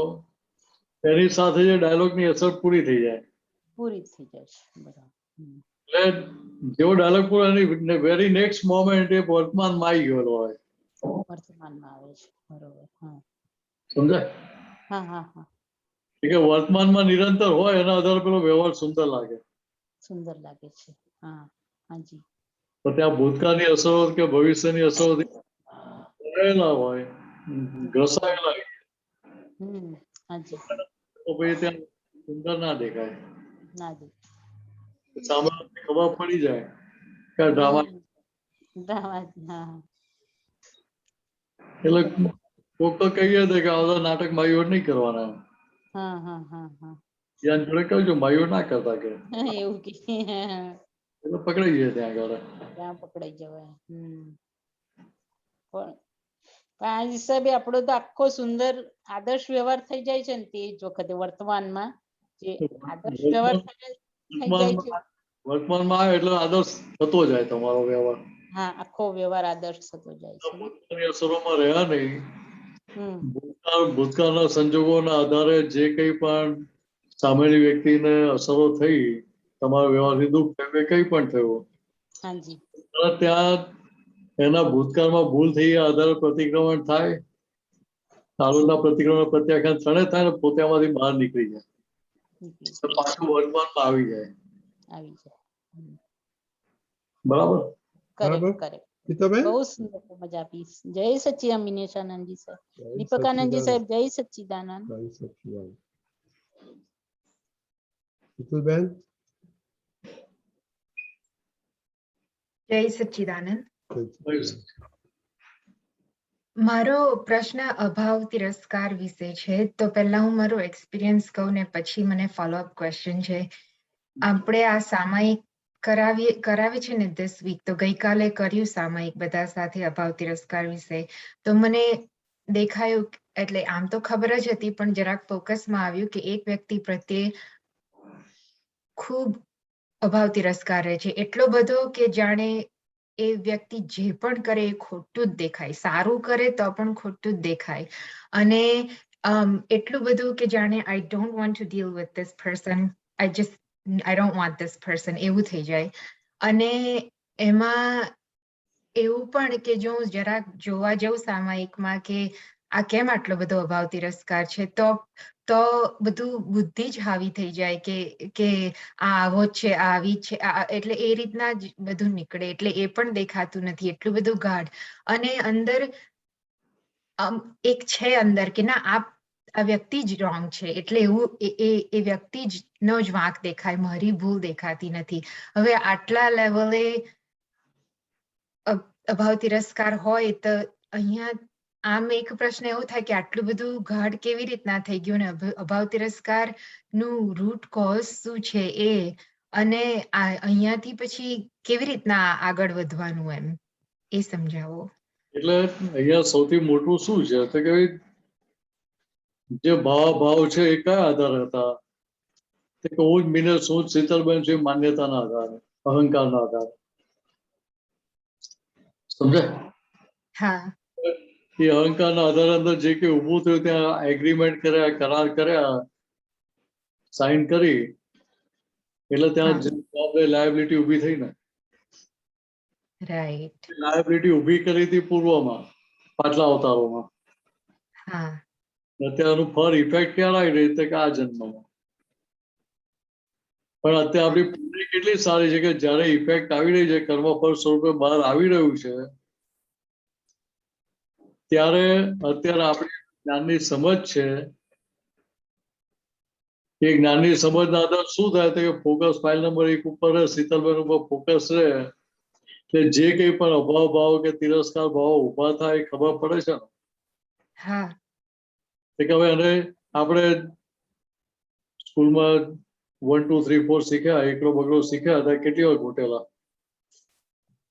Speaker 12: એની સાથે જે ડાયલોગની અસર પૂરી થઈ જાય.
Speaker 13: પૂરી થઈ જાય છે બરાબર.
Speaker 12: એટલે જેવો ડાયલોગ પૂરો એની વેરી નેક્સ્ટ મોમેન્ટ એ વર્તમાનમાં આવી ગયેલો હોય.
Speaker 13: વર્તમાનમાં આવે છે બરોબર હા.
Speaker 12: સમજાય?
Speaker 13: હા હા હા
Speaker 12: કે વર્તમાનમાં નિરંતર હોય એના આધારે પેલો વ્યવહાર સુંદર લાગે.
Speaker 13: સુંદર લાગે છે હા હાજી.
Speaker 12: તો ત્યાં ભૂતકાળની અસરો કે ભવિષ્યની અસરો રહેલા હોય, ઘસાયેલા
Speaker 13: હાજી
Speaker 12: તો પછી ત્યાં સુંદર ના દેખાય.
Speaker 13: ના
Speaker 12: સામે ખબર પડી જાય કે ડ્રામા.
Speaker 13: હા
Speaker 12: એટલે કોક તો કહીએ છે કે આવા નાટક ભાઈઓ નહીં કરવાના.
Speaker 13: હા હા હા હા
Speaker 12: ત્યાં જોડે કહ્યું છે ભાઈઓ ના કરતા કે
Speaker 13: એવું કે
Speaker 12: એટલે પકડાઈ જાય ત્યાં આગળ.
Speaker 13: ત્યાં પકડાઈ જવાય. પણ આ હિસાબે આપણો તો આખો સુંદર આદર્શ વ્યવહાર થઈ જાય છે ને તે જ વખતે વર્તમાનમાં જે આદર્શ વ્યવહાર થઈ જાય છે.
Speaker 12: વર્તમાનમાં આવે એટલે આદર્શ થતો જાય તમારો વ્યવહાર.
Speaker 13: હા આખો વ્યવહાર આદર્શ થતો જાય છે.
Speaker 12: અસરોમાં રહ્યા નહીં. ભૂતકાળના સંજોગોના આધારે જે કંઈ પણ સામેની વ્યક્તિને અસરો થઈ, તમારા વ્યવહારથી દુઃખ થયું, કંઈ પણ થયું.
Speaker 13: હાજી
Speaker 12: ત્યાં એના ભૂતકાળમાં ભૂલ થઈ આધારે પ્રતિક્રમણ થાય. સારુંના પ્રતિક્રમણ પ્રત્યાખ્યાન ક્ષણે થાય ને પોતે આમાંથી બહાર નીકળી જાય. પાછું વર્તમાનમાં આવી જાય. બરાબર
Speaker 13: બહુ સુંદર મજા આપી. જય સચ્ચિદાનંદજી સર. દીપકાનંદજી સાહેબ જય સચ્ચિદાનંદ.
Speaker 1: બેન
Speaker 14: જય સચ્ચિદાનંદ. મારો પ્રશ્ન અભાવ તિરસ્કાર વિશે છે. તો પહેલા હું મારો એક્સપિરિયન્સ કહું ને પછી મને ફોલોઅપ ક્વેશ્ચન છે. આપણે આ સામાયિક કરાવી છે ને this week, તો ગઈકાલે કર્યું સામાયિક બધા સાથે અભાવ તિરસ્કાર વિશે. તો મને દેખાયું, એટલે આમ તો ખબર જ હતી પણ જરાક ફોકસમાં આવ્યું કે એક વ્યક્તિ પ્રત્યે ખૂબ અભાવ તિરસ્કાર રહે છે. એટલો બધો કે જાણે એ વ્યક્તિ જે પણ કરે એ ખોટું જ દેખાય, સારું કરે તો પણ ખોટું જ દેખાય. અને એટલું બધું કે જાણે I don't want to deal with this person, I don't want this person એવું થઈ જાય. અને એમાં એવું પણ કે જો જરાક જોવા જઉં સામાયિકમાં કે આ કેમ આટલો બધો અભાવ તિરસ્કાર છે, તો બધું બુદ્ધિ જ હાવી થઈ જાય કે આ આવો જ છે, આ આવી છે, એટલે એ રીતના જ બધું નીકળે. એટલે એ પણ દેખાતું નથી, એટલું બધું ગાઢ. અને અંદર એક છે અંદર કે ના આ વ્યક્તિ જ રોંગ છે, એટલે એવું એ વ્યક્તિ જ નો જ વાંક દેખાય, મારી ભૂલ દેખાતી નથી. હવે આટલા લેવલે અભાવ તિરસ્કાર હોય તો અહીંયા આમ એક પ્રશ્ન એવો થાય કે આટલું બધું ગાઢ કેવી રીતના થઈ ગયું ને અભાવ તિરસ્કાર નું રૂટ કોઝ શું છે એ, અને અહીંયાથી પછી કેવી રીતના આગળ વધવાનું એમ એ સમજાવો.
Speaker 12: એટલે અહીંયા સૌથી મોટું શું છે તો કે જે ભાવ છે એ કયા આધાર હતા? હું જ મિનલ, હું જ શીતલબેન છે માન્યતાના આધારે. અહંકારના આધારે. સમજાય?
Speaker 14: હા
Speaker 12: એ અહંકારના આધારે અંદર જે કંઈ ઊભું થયું ત્યાં એગ્રીમેન્ટ કર્યા, કરાર કર્યા, સાઇન કરી, એટલે ત્યાં જવાબદારી લાયબિલિટી ઊભી થઈ ને.
Speaker 14: રાઈટ.
Speaker 12: લાયબિલિટી ઊભી કરી હતી પૂર્વમાં, પાછલા અવતારોમાં.
Speaker 14: હા
Speaker 12: અત્યારનું ફર ઇફેક્ટ ક્યારે આવી રહી છે કે આ જન્મમાં. પણ અત્યારે આપણી પુણ્ય કેટલી સારી છે કે જ્યારે ઇફેક્ટ આવી રહી છે, કર્મફળ સ્વરૂપે બહાર આવી રહ્યું છે, ત્યારે અત્યારે આપણી જ્ઞાનની સમજ છે. એ જ્ઞાનની સમજના આધારે શું થાય તો કે ફોકસ ફાઇલ નંબર 1 ઉપર રહે, શીતલબેન ઉપર ફોકસ રહે, એટલે જે કંઈ પણ અભાવ ભાવ કે તિરસ્કાર ભાવ ઉભા થાય એ ખબર પડે છે ને.
Speaker 14: હા
Speaker 12: કે હવે અને આપણે સ્કૂલમાં 1 2 3 4 શીખ્યા, એકડો બગડો શીખ્યા હતા, કેટલી વાર ઘૂંટેલા?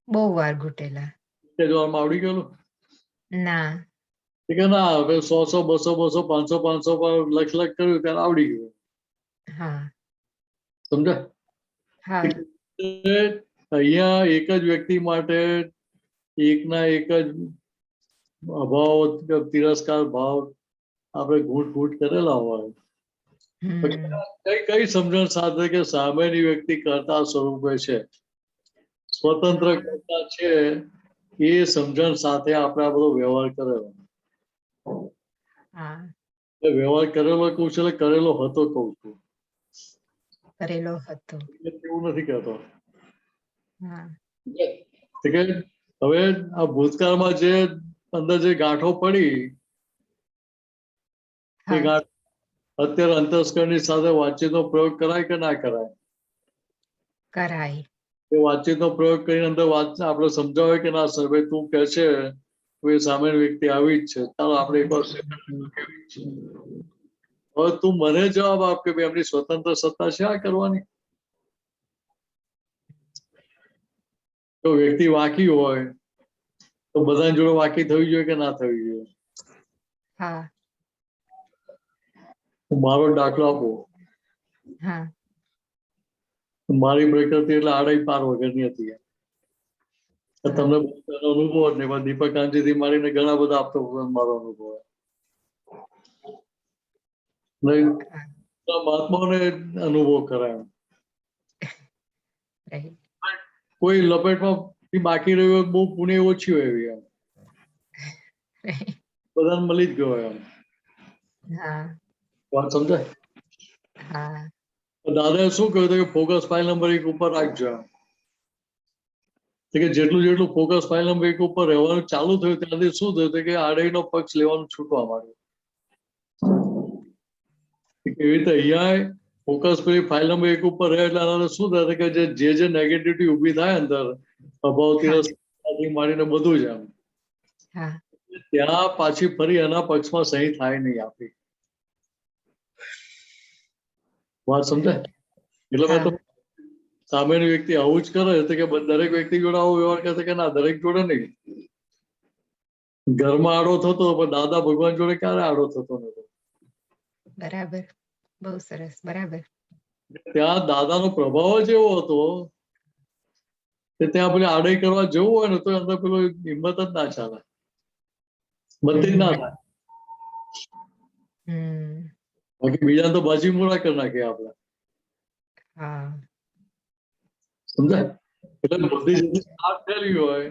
Speaker 14: બહુ વાર ઘૂંટેલા.
Speaker 12: તે જોવામાં આવડી ગયેલું?
Speaker 14: ના.
Speaker 12: કે ના, હવે 100 200 500 500 પર લખ કર્યું ત્યારે આવડી ગયું.
Speaker 14: હા
Speaker 12: સમજ્યા?
Speaker 14: હા
Speaker 12: અહીંયા એક જ વ્યક્તિ માટે એકના એક જ અભાવ તિરસ્કાર ભાવ આપણે ઘૂંટ ઘૂંટ કરેલા હોય. કઈ સમજણ સાથે કે સામેની વ્યક્તિ કર્તા સ્વરૂપે છે, સ્વતંત્ર કર્તા છે, એ સમજણ સાથે આપણે આ બધો વ્યવહાર કરેલો. વ્યવહાર કરેલો કહું છું એટલે કરેલો હતો કહું છું.
Speaker 14: કરેલો હતો
Speaker 12: એવું નથી કહેતો.
Speaker 14: હા
Speaker 12: કે હવે આ ભૂતકાળમાં જે અંદર જે ગાંઠો પડી એ ગાંઠ અત્યારે અંતસ્કરણની સાથે વાતચીતનો પ્રયોગ કરાય કે ના કરાય?
Speaker 14: કરાય.
Speaker 12: એ વાતચીતનો પ્રયોગ કરીને અંદર વાત આપણે સમજાવે કે ના સર ભાઈ તું કહે છે એ સામેની વ્યક્તિ આવી જ છે, ચાલો આપણે એક વાર કેવી છે. હવે તું મને જવાબ આપ કે ભાઈ એમની સ્વતંત્ર સત્તા છે આ કરવાની. જો વ્યક્તિ વાકી હોય તો બધા જોડે વાકી થવી જોઈએ કે ના થવી જોઈએ?
Speaker 14: હા
Speaker 12: મારો દાખલો આપો.
Speaker 14: હા
Speaker 12: મારી પ્રકૃતિ એટલે આડાઈ પાર વગરની હતી. તમને અનુભવ જ નહીં, દીપક કાંજીથી મારીને ઘણા બધા આપતો મારો અનુભવ. મહાત્માઓને અનુભવ કરાય. કોઈ લપેટમાં બાકી રહ્યો બહુ પુણ્ય ઓછી હોય એવી એમ બધાને મળી જ ગયો એમ. વાત સમજાય? દાદાએ શું કહ્યું કે ફોકસ ફાઇલ નંબર 1 ઉપર રાખજો. કે જેટલું જેટલું ફોકસ ફાઇલ નંબર 1 ઉપર રહેવાનું ચાલુ થયું ત્યાંથી શું થયું કે આડાઈનો પક્ષ લેવાનું છૂટવા માંડ્યું. એવી રીતે અહીંયા ફોકસ ફાઇલ નંબર 1 ઉપર રહે એટલે શું થાય કે જે નેગેટિવિટી ઊભી થાય અંદર અભાવ તિરસ્કારથી માંડીને બધું જ એમ ત્યાં પાછી ફરી એના પક્ષમાં સહી થાય નહીં આપી. વાત સમજાય? એટલે મેં તો સામેની વ્યક્તિ આવું જ કરે તો કે દરેક વ્યક્તિ જોડે આવો વ્યવહાર કરશે કે ના દરેક જોડે નહીં. ઘરમાં આડો થતો પણ દાદા ભગવાન જોડે ક્યારે આડો થતો નતો.
Speaker 14: બરાબર, બહુ સરસ. બરાબર.
Speaker 12: ત્યાં દાદાનો પ્રભાવ જ એવો હતો કે ત્યાં પેલી આડાઈ કરવા જવું હોય ને તો અંદર પેલો હિંમત જ ના ચાલે, બધી જ ના થાય. બાકી બીજા તો બાજી મોડા કરી નાખીએ આપણે. સમજાય? એટલે બધી જગ્યાએ સાફ થયેલી હોય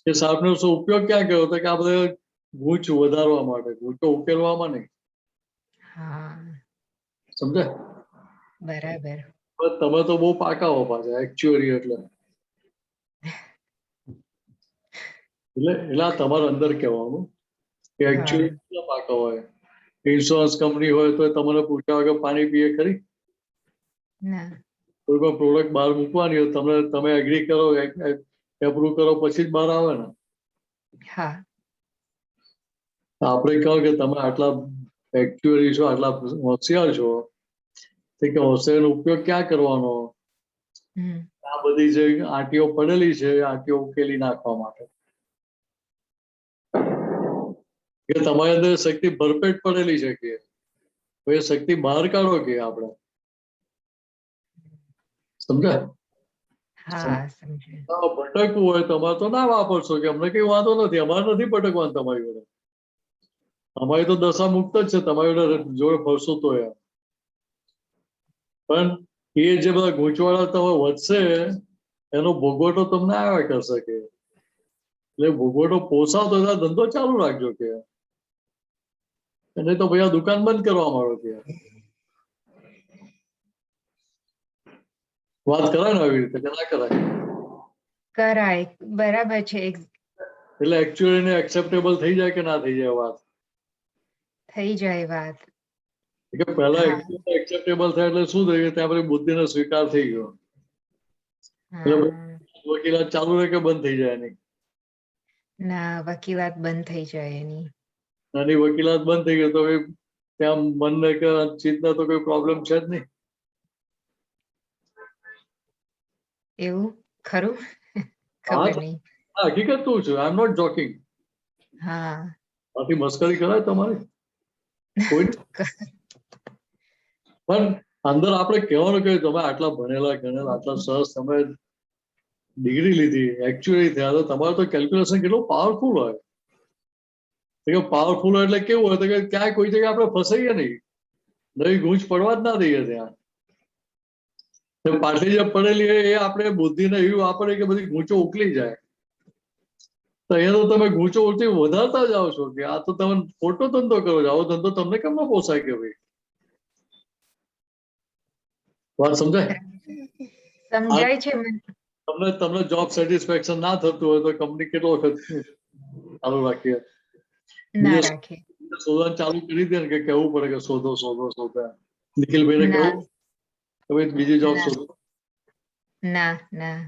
Speaker 12: એ સાફનો ઉપયોગ ક્યાં કર્યો હતો કે આ બધા ગૂંચ વધારવા માટે, ગૂંચો ઉકેલવામાં નહીં. સમજાય?
Speaker 14: બરાબર.
Speaker 12: તમે તો બહુ પાકા હો પાછા એકચ્યુઅલી એટલે તમારે અંદર કહેવાનું કે એકચ્યુઅલી કેટલા પાકા હોય. ઇન્સ્યોરન્સ કંપની હોય તો તમને પૂછ્યા વગર પાણી પીએ ખરી? કોઈ પણ પ્રોડક્ટ બહાર મૂકવાની હોય તમે એગ્રી કરો, એપ્રુવ કરો પછી જ બહાર આવે ને. આપણે કહો કે તમે આટલા એકચ્યુઅલી છો, આટલા હોશિયાર છો, કે હોશિયારનો ઉપયોગ ક્યાં કરવાનો? આ બધી જે આંટીઓ પડેલી છે આંટીઓ ઉકેલી નાખવા માટે. કે તમારી અંદર શક્તિ ભરપેટ પડેલી છે કે એ શક્તિ બહાર કાઢો કે આપણે. સમજાય?
Speaker 14: હા સમજ્યું.
Speaker 12: ભટકવું હોય તમારે તો ના વાપરશો કે અમને કઈ વાંધો નથી, અમારે નથી ભટકવાનું તમારી જોડે. અમારી તો દશા મુક્ત જ છે તમારી જોડે ફરશો તો યાર. પણ એ જે બધા ગૂંચવાડા તમે વધશે એનો ભોગવટો તમને આવ્યા કરશે કે, એટલે ભોગવટો પોસાવતો ધંધો ચાલુ રાખજો કે, અને તો ભાઈ આ દુકાન બંધ કરવા માંડો કે. વાત કરાય ને આવી રીતે કે ના કરાય?
Speaker 14: કરાય, બરાબર છે.
Speaker 12: એટલે એકચ્યુઅલી એને એક્સેપ્ટેબલ થઈ જાય કે ના થઈ જાય વાત?
Speaker 14: થઈ જાય વાત.
Speaker 12: કે પહેલા એક્સેપ્ટેબલ થાય એટલે શું થયું, ત્યાં પછી બુદ્ધિનો સ્વીકાર થઈ ગયો. એટલે વકીલાત ચાલુ રહે કે બંધ થઈ જાય એની?
Speaker 14: ના, વકીલાત બંધ થઈ જાય એની.
Speaker 12: નાની વકીલાત બંધ થઈ ગઈ તો ત્યાં મનને કે ચિત્તને તો કોઈ પ્રોબ્લેમ છે જ નહીં.
Speaker 14: એવું ખરું? ખબર નહીં.
Speaker 12: હા, હકીકત તો છું. આઈ એમ નોટ જોકિંગ.
Speaker 14: હા.
Speaker 12: આથી મસ્કરી કરાય તમારી? કોઈ પણ અંદર આપણે કહેવાનું કે તમે આટલા ભણેલા ગણેલા આટલા સરસ તમે ડિગ્રી લીધી, એકચ્યુઅલી થયા તો તમારું તો કેલ્ક્યુલેશન કેટલું પાવરફુલ હોય. પાવરફુલ હોય એટલે કેવું હોય કે ક્યાંય કોઈ જગ્યાએ આપણે ફસાઈએ નહીં, નવી ગૂંચ પડવા જ ના દઈએ ત્યાં. પાટલી જે પડેલી હોય એ આપણે બુદ્ધિને એવી વાપરીએ કે બધી ગૂંચો ઉકલી જાય. તો અહીંયા તો તમે ગૂંચો ઉલટી વધારતા જાઓ છો કે આ તો તમે ખોટો ધંધો કરો છો. આવો ધંધો તમને કેમ ન પોસાય કે ભાઈ? વાત સમજાય?
Speaker 14: સમજાય છે.
Speaker 12: તમને જોબ સેટિસ્ફેક્શન ના થતું હોય તો કંપની કેટલો વખત ચાલુ રાખીએ?
Speaker 14: ના રાખે.
Speaker 12: શોધવાનું ચાલુ કરી દે ને કે કહેવું પડે કે શોધો શોધો શોધો. નિખિલભાઈને કહેવું કે ભાઈ બીજી જોબ શોધો?
Speaker 14: ના ના.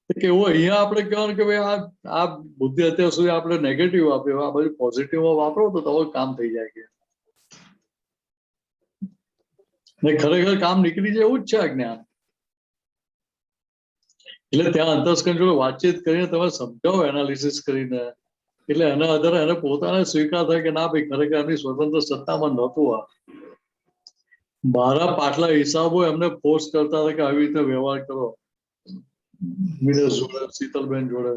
Speaker 12: કેવું અહીંયા આપણે કહેવાનું કે ભાઈ આ બુદ્ધિ અત્યાર સુધી આપણે નેગેટિવ આપ્યો, આ બધું પોઝિટિવમાં વાપરો તો તમારું કામ થઈ જાય કે. ને ખરેખર કામ નીકળી જાય એવું જ છે આ જ્ઞાન. એટલે ત્યાં અંતસ્કંદ જોડે વાતચીત કરીને તમે સમજાવો એનાલિસિસ કરીને, એટલે એના આધારે એને પોતાને સ્વીકાર થાય કે ના ભાઈ ખરેખર એમની સ્વતંત્ર સત્તામાં નહોતું. આ મારા પાછલા હિસાબો એમને ફોર્સ કરતા હતા કે આવી રીતે વ્યવહાર કરો. મિનેશ જોડે, શીતલબેન જોડે.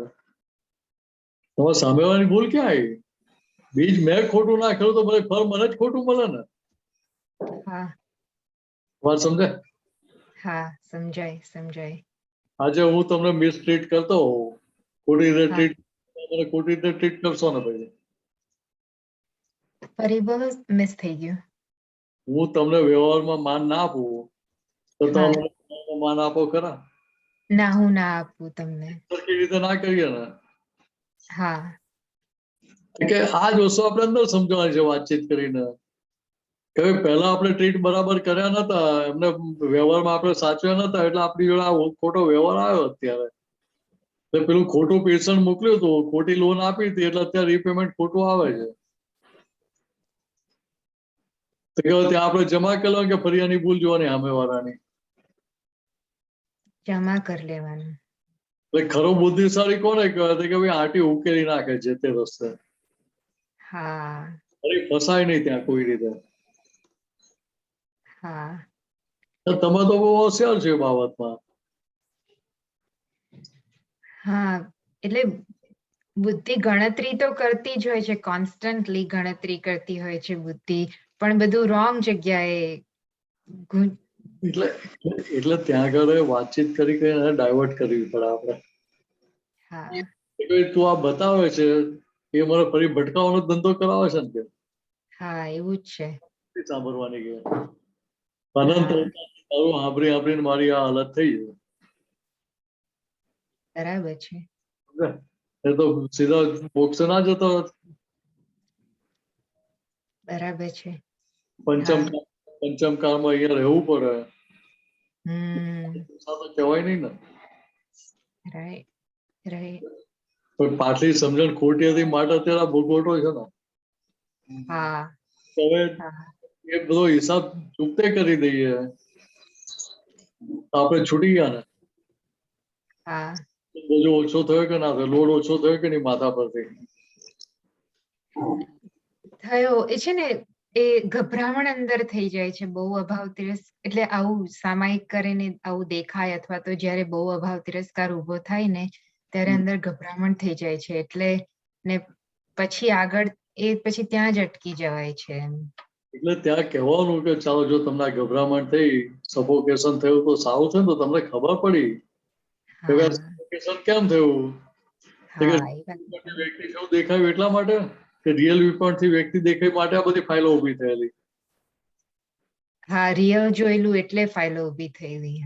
Speaker 12: તમારે સામેવાળાની ભૂલ ક્યાં આવી? બીજ મેં ખોટું ના કર્યું તો મને ફળ મને જ ખોટું મળે ને. વાત સમજાય?
Speaker 14: હા સમજાય સમજાય.
Speaker 12: આજે હું તમને મિસટ્રીટ કરતો હોઉં, ખોટી રીતે ખોટી રીતે ટ્રીટ કરશો ને ભાઈ?
Speaker 14: પરિબળ મિસ થઈ ગયું.
Speaker 12: હું તમને વ્યવહારમાં માન ના આપું તો તમે મને માન આપો ખરા?
Speaker 14: ના, હું ના આપું તમને.
Speaker 12: સરખી રીતે ના કરીએ ને.
Speaker 14: હા.
Speaker 12: કે આ જ વસ્તુ આપણે અંદર સમજવાની છે વાતચીત કરીને. કે પહેલા આપણે ટ્રીટ બરાબર કર્યા નતા, એમને વ્યવહારમાં આપણે સાચવ્યા નતા, એટલે આપણી જોડે આ ખોટો વ્યવહાર આવ્યો અત્યારે. એટલે પેલું ખોટું પેશન્ટ મોકલ્યું હતું, ખોટી લોન આપી હતી, એટલે અત્યારે રીપેમેન્ટ ખોટું આવે છે. તો કે ત્યાં આપણે જમા કરી કે ફરી એની ભૂલ જોવાની સામેવાળાની?
Speaker 14: જમા કરી લેવાનું.
Speaker 12: એટલે ખરો બુદ્ધિશાળી કોને કહેવાય કે ભાઈ આંટી ઉકેલી નાખે છે તે રસ્તે.
Speaker 14: હા.
Speaker 12: અરે ફસાય નહીં ત્યાં કોઈ રીતે.
Speaker 14: હા.
Speaker 12: તમે તો બહુ હોશિયાર છો એ બાબતમાં.
Speaker 14: હા એટલે બુદ્ધિ ગણતરી તો કરતી જ હોય છે, કોન્સ્ટન્ટલી ગણતરી કરતી હોય છે બુદ્ધિ, પણ બધું રોંગ જગ્યાએ.
Speaker 12: એટલે ત્યાં આગળ વાતચીત કરી એને ડાયવર્ટ કરવી પડે આપણે. તું આ બતાવે છે એ મને ફરી ભટકાવાનો ધંધો કરાવે છે ને?
Speaker 14: હા એવું જ છે.
Speaker 12: સાંભળવાની કે અનંત તારું સાંભળી સાંભળીને મારી આ હાલત થઈ છે.
Speaker 14: બરાબર છે.
Speaker 12: એ તો સીધા મોક્ષ ના જતો.
Speaker 14: બરાબર છે.
Speaker 12: પંચમ કાળમાં અહીંયા રહેવું પડે. કહેવાય નહીં ને.
Speaker 14: Right right.
Speaker 12: પણ પાછલી સમજણ ખોટી હતી માટે અત્યારે ભોગવટો છે ને.
Speaker 14: હા.
Speaker 12: હવે એ બધો હિસાબ ચૂકતે કરી દઈએ આપણે છૂટી ગયા ને.
Speaker 14: હા.
Speaker 12: બોજો ઓછો થયો કે ના થયો? લોડ ઓછો થયો કે નહીં માથા પરથી?
Speaker 14: થયો. એ છે ને એ ગભરામણ અંદર થઈ જાય છે બહુ અભાવ એટલે આવું સામાયિક કરીને આવું દેખાય અથવા તો જ્યારે બહુ અભાવ તિરસ્કાર ઉભો થાય ને ત્યારે અંદર ગભરામણ થઈ જાય છે એટલે ને પછી આગળ એ પછી ત્યાં જ અટકી જવાય છે એમ.
Speaker 12: એટલે ત્યાં કહેવાનું કે ચાલો જો તમને ગભરામણ થઈ, સફોકેશન થયું તો સારું છે ને, તો તમને ખબર પડી કે સફોકેશન કેમ થયું. વ્યક્તિ જેવું દેખાયું એટલા માટે કે રિયલ વ્યૂપોઈન્ટ થી વ્યક્તિ દેખાય માટે આ બધી ફાઇલો ઉભી થયેલી.
Speaker 14: હા, રિયલ જોયેલું એટલે ફાઇલો ઉભી થયેલી.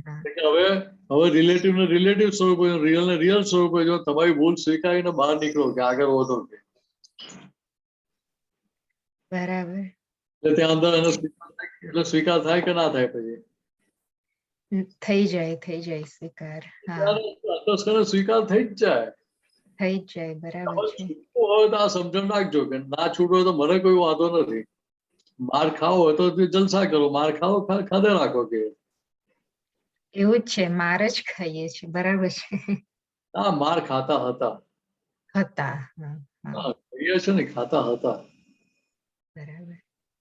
Speaker 12: હવે રિલેટિવ ને રિલેટિવ સ્વરૂપે, રિયલ ને રિયલ સ્વરૂપે જો તમારી ભૂલ સ્વીકારીને બહાર નીકળો કે આગળ વધો કે
Speaker 14: બરાબર.
Speaker 12: એટલે ત્યાં અંદર એનો એટલે સ્વીકાર થાય કે ના થાય પછી
Speaker 14: થઈ જાય સ્વીકાર.
Speaker 12: સ્વીકાર થઈ જ જાય.
Speaker 14: થઈ જ જાય. બરાબર છે.
Speaker 12: હોય તો આ સમજણ રાખજો કે ના છૂટો હોય તો મને કોઈ વાંધો નથી. માર ખાવો હોય તો જલસા કરો, માર ખાવો ખાધે રાખો કે
Speaker 14: એવું જ છે. માર જ ખાઈએ છીએ. બરાબર છે.
Speaker 12: હા, માર ખાતા હતા. ખાઈએ છે ને, ખાતા હતા.
Speaker 14: બરાબર.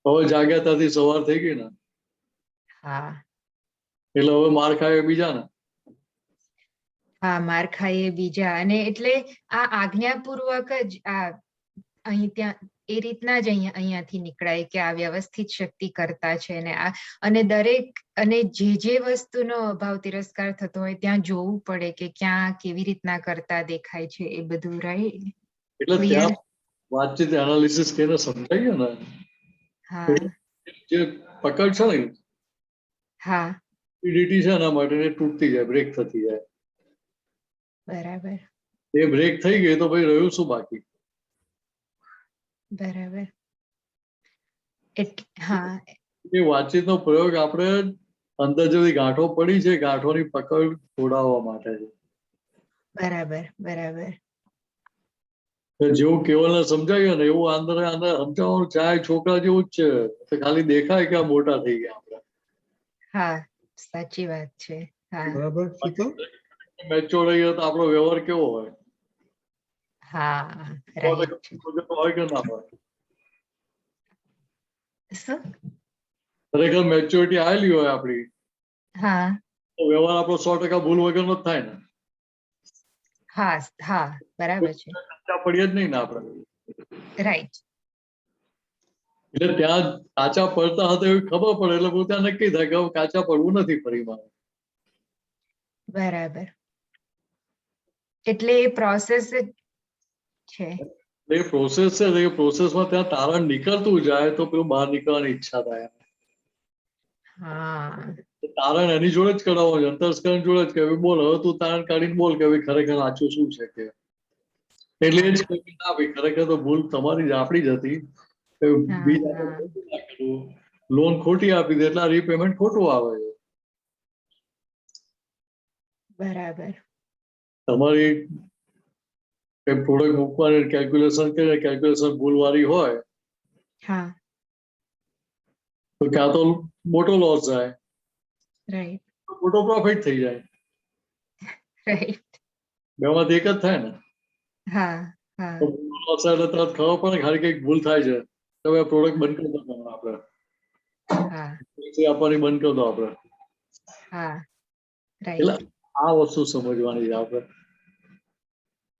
Speaker 12: હવે જાગ્યા ત્યાંથી સવાર થઈ ગઈ ને.
Speaker 14: હા.
Speaker 12: એટલે હવે માર ખાય બીજા ને.
Speaker 14: હા, માર ખાઈએ બીજા. અને એટલે આ આજ્ઞાપૂર્વક જ આ અહીં ત્યાં એ રીતના જ અહીંયાથી નીકળાય કે આ વ્યવસ્થિત શક્તિ કરતા છે ને આ અને દરેક અને જે વસ્તુનો અભાવ તિરસ્કાર થતો હોય ત્યાં જોવું પડે કે ક્યાં કેવી રીતના કરતા દેખાય છે એ બધું. રાઈટ.
Speaker 12: એટલે ત્યાં વાતચીત એનાલિસિસ કરીને સમજાય ને.
Speaker 14: હા.
Speaker 12: જે પકડ છે ને.
Speaker 14: હા.
Speaker 12: ઈડીટી છે એના માટે તૂટતી જાય, બ્રેક થતી જાય.
Speaker 14: બરાબર.
Speaker 12: એ બ્રેક થઈ ગઈ તો ભાઈ રહ્યું શું બાકી?
Speaker 14: બરાબર. હા.
Speaker 12: એ વાતચીતનો પ્રયોગ આપણે અંદર જેવી ગાંઠો પડી છે, ગાંઠોની પકડ તોડાવવા માટે છે.
Speaker 14: બરાબર. બરાબર.
Speaker 12: જેવું કેવલને સમજાયું ને એવું અંદર સમજાવવાનું ચાહે છોકરા જેવું જ છે. ખાલી દેખાય કે આ મોટા થઈ ગયા આપણે.
Speaker 14: હા, સાચી વાત છે. હા.
Speaker 1: બરાબર.
Speaker 12: મેચ્યોર રહીએ તો આપણો વ્યવહાર કેવો હોય?
Speaker 14: હા, રાઈટ.
Speaker 12: હોય કે ના હોય?
Speaker 14: શું?
Speaker 12: ખરેખર મેચ્યોરિટી આવેલી હોય આપણી.
Speaker 14: હા.
Speaker 12: તો વ્યવહાર આપણો 100% ભૂલ વગરનો જ થાય ને.
Speaker 14: હા. હા, બરાબર છે.
Speaker 12: પડીએ જ નહીં ને આપણે.
Speaker 14: રાઈટ.
Speaker 12: એટલે ત્યાં કાચા પડતા હતા એવી ખબર પડે એટલે હું ત્યાં નક્કી થાય કે હવે કાચા પડવું નથી ફરી મારે.
Speaker 14: બરાબર. એટલે એ પ્રોસેસ છે.
Speaker 12: એ પ્રોસેસ છે. એ પ્રોસેસમાં ત્યાં તારણ નીકળતું જાય તો પેલું બહાર નીકળવાની ઈચ્છા થાય.
Speaker 14: હા.
Speaker 12: તારણ એની જોડે જ કરાવવાનું છે, અંતસ્કરણ જોડે જ કે બોલ હવે તું તારણ કાઢીને બોલ કે ખરેખર સાચું શું છે કે. એટલે એ જ કે ના ભાઈ ખરેખર તો ભૂલ તમારી જ આપણી જ હતી. લોન ખોટી આપી દે એટલે રીપેમેન્ટ ખોટું આવે છે.
Speaker 14: બરાબર.
Speaker 12: તમારી પ્રોડક્ટ મૂકવાની કેલ્ક્યુલેશન કરે, કેલ્ક્યુલેશન ભૂલવાળી હોય તો ક્યાં તો મોટો લોસ જાય,
Speaker 14: રાઈટ.
Speaker 12: મોટો પ્રોફિટ થઈ જાય.
Speaker 14: રાઈટ.
Speaker 12: બેમાંથી એક જ થાય ને.
Speaker 14: હા. હા.
Speaker 12: લોસ એટલે તરત ખબર પડે ખાલી કઈક ભૂલ થાય છે તો પ્રોડક્ટ બંધ કરી દો આપણે.
Speaker 14: હા.
Speaker 12: આપવાની બંધ કરી દો આપણે.
Speaker 14: હા.
Speaker 12: એટલે આ વસ્તુ સમજવાની છે આપણે.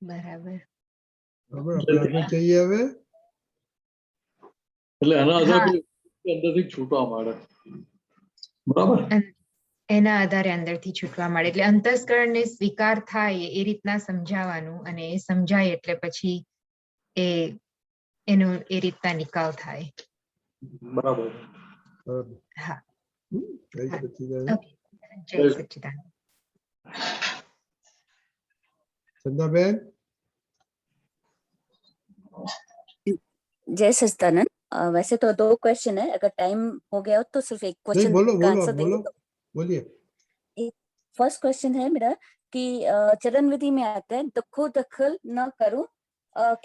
Speaker 14: બરાબર.
Speaker 1: આગળ જઈએ હવે.
Speaker 12: એટલે એના આધારે અંદરથી છૂટવા માંડે. બરાબર.
Speaker 14: એના આધારે અંદરથી છૂટવા મળે એટલે અંતસ્કરણને સ્વીકાર થાય એ રીતના સમજાવવાનું અને એ સમજાય એટલે પછી એનો એ રીતના નિકાલ થાય.
Speaker 12: બરાબર.
Speaker 14: હા.
Speaker 1: જય સચ્ચિદાનંદ.
Speaker 14: જય સચ્ચિદાનંદ.
Speaker 1: ચંદાબેન.
Speaker 15: जय सच्चिदानंद। वैसे तो 2 क्वेश्चन है, अगर टाइम हो गया हो तो सिर्फ एक क्वेश्चन का आंसर देंगे तो।
Speaker 1: बोलिए।
Speaker 15: फर्स्ट क्वेश्चन है मेरा कि चरण विधि में आता है दखो दखल न करो,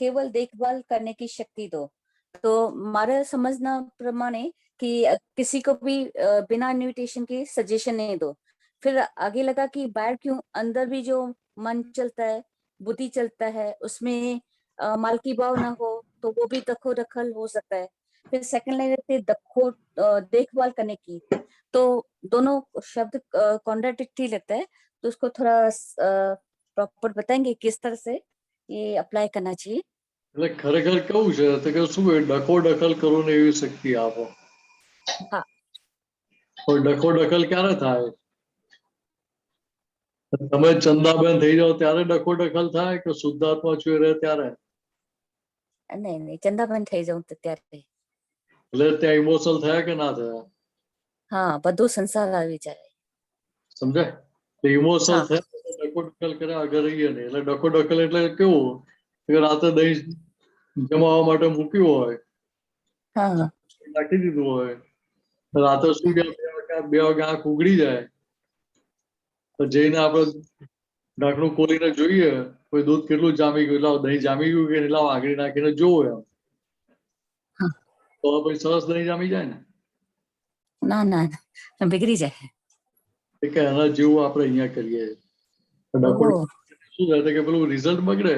Speaker 15: केवल देखभाल करने की शक्ति दो। तो हमारा समझना प्रमाणे कि किसी को भी बिना इन्विटेशन के सजेशन नहीं दो। फिर आगे लगा कि बाहर क्यों, अंदर भी जो मन चलता है, बुद्धि चलता है, उसमें मालकी भाव ना हो तो वो भी दखो दखल हो सकता है। फिर सेकंड लाइन रहती है देखभाल करने की। तो दोनों शब्द कॉन्ट्राडिक्टरी लगता है, तो उसको थोड़ा प्रॉपर बताएंगे किस तरह से ये अप्लाई करना चाहिए?
Speaker 12: એટલે ખરેખર કેવું છે તો કે શું ડખો ડખલ કરો ને એવી શક્તિ આપો.
Speaker 15: હા.
Speaker 12: પણ ડખો ડખલ ક્યારે થાય? તમે ચંદાબેન થઈ જાઓ ત્યારે ડખો ડખલ થાય કે શુદ્ધાત્મા છું રહે ત્યારે?
Speaker 15: નહીં, ચંદાબેન થઈ જાઉં તો ત્યારે.
Speaker 12: એટલે ત્યાં ઇમોશનલ થયા કે ના થયા?
Speaker 15: હા, બધું સંસાર આવી જાય.
Speaker 12: સમજાય? ઇમોશનલ થયા ડખો ડખલ કર્યા આગળ રહીએ નહીં. એટલે ડખો ડખલ એટલે કેવું કે રાતે દહીં જમાવવા માટે મૂક્યું હોય, નાખી દીધું હોય, રાતે શું કે 2 વાગે આંખ ઉઘડી જાય તો જઈને આપણે ઢાંકણું ખોલીને જોઈએ કોઈ દૂધ કેટલું જામી ગયું, લાવ દહીં જામી ગયું કે લાવ આગળ નાખીને જોવો એમ તો પછી સરસ દહીં જામી જાય ને?
Speaker 15: ના ના, બગડી જાય.
Speaker 12: કે એના જેવું આપણે અહીંયા કરીએ. શું થાય કે પેલું રિઝલ્ટ બગડે.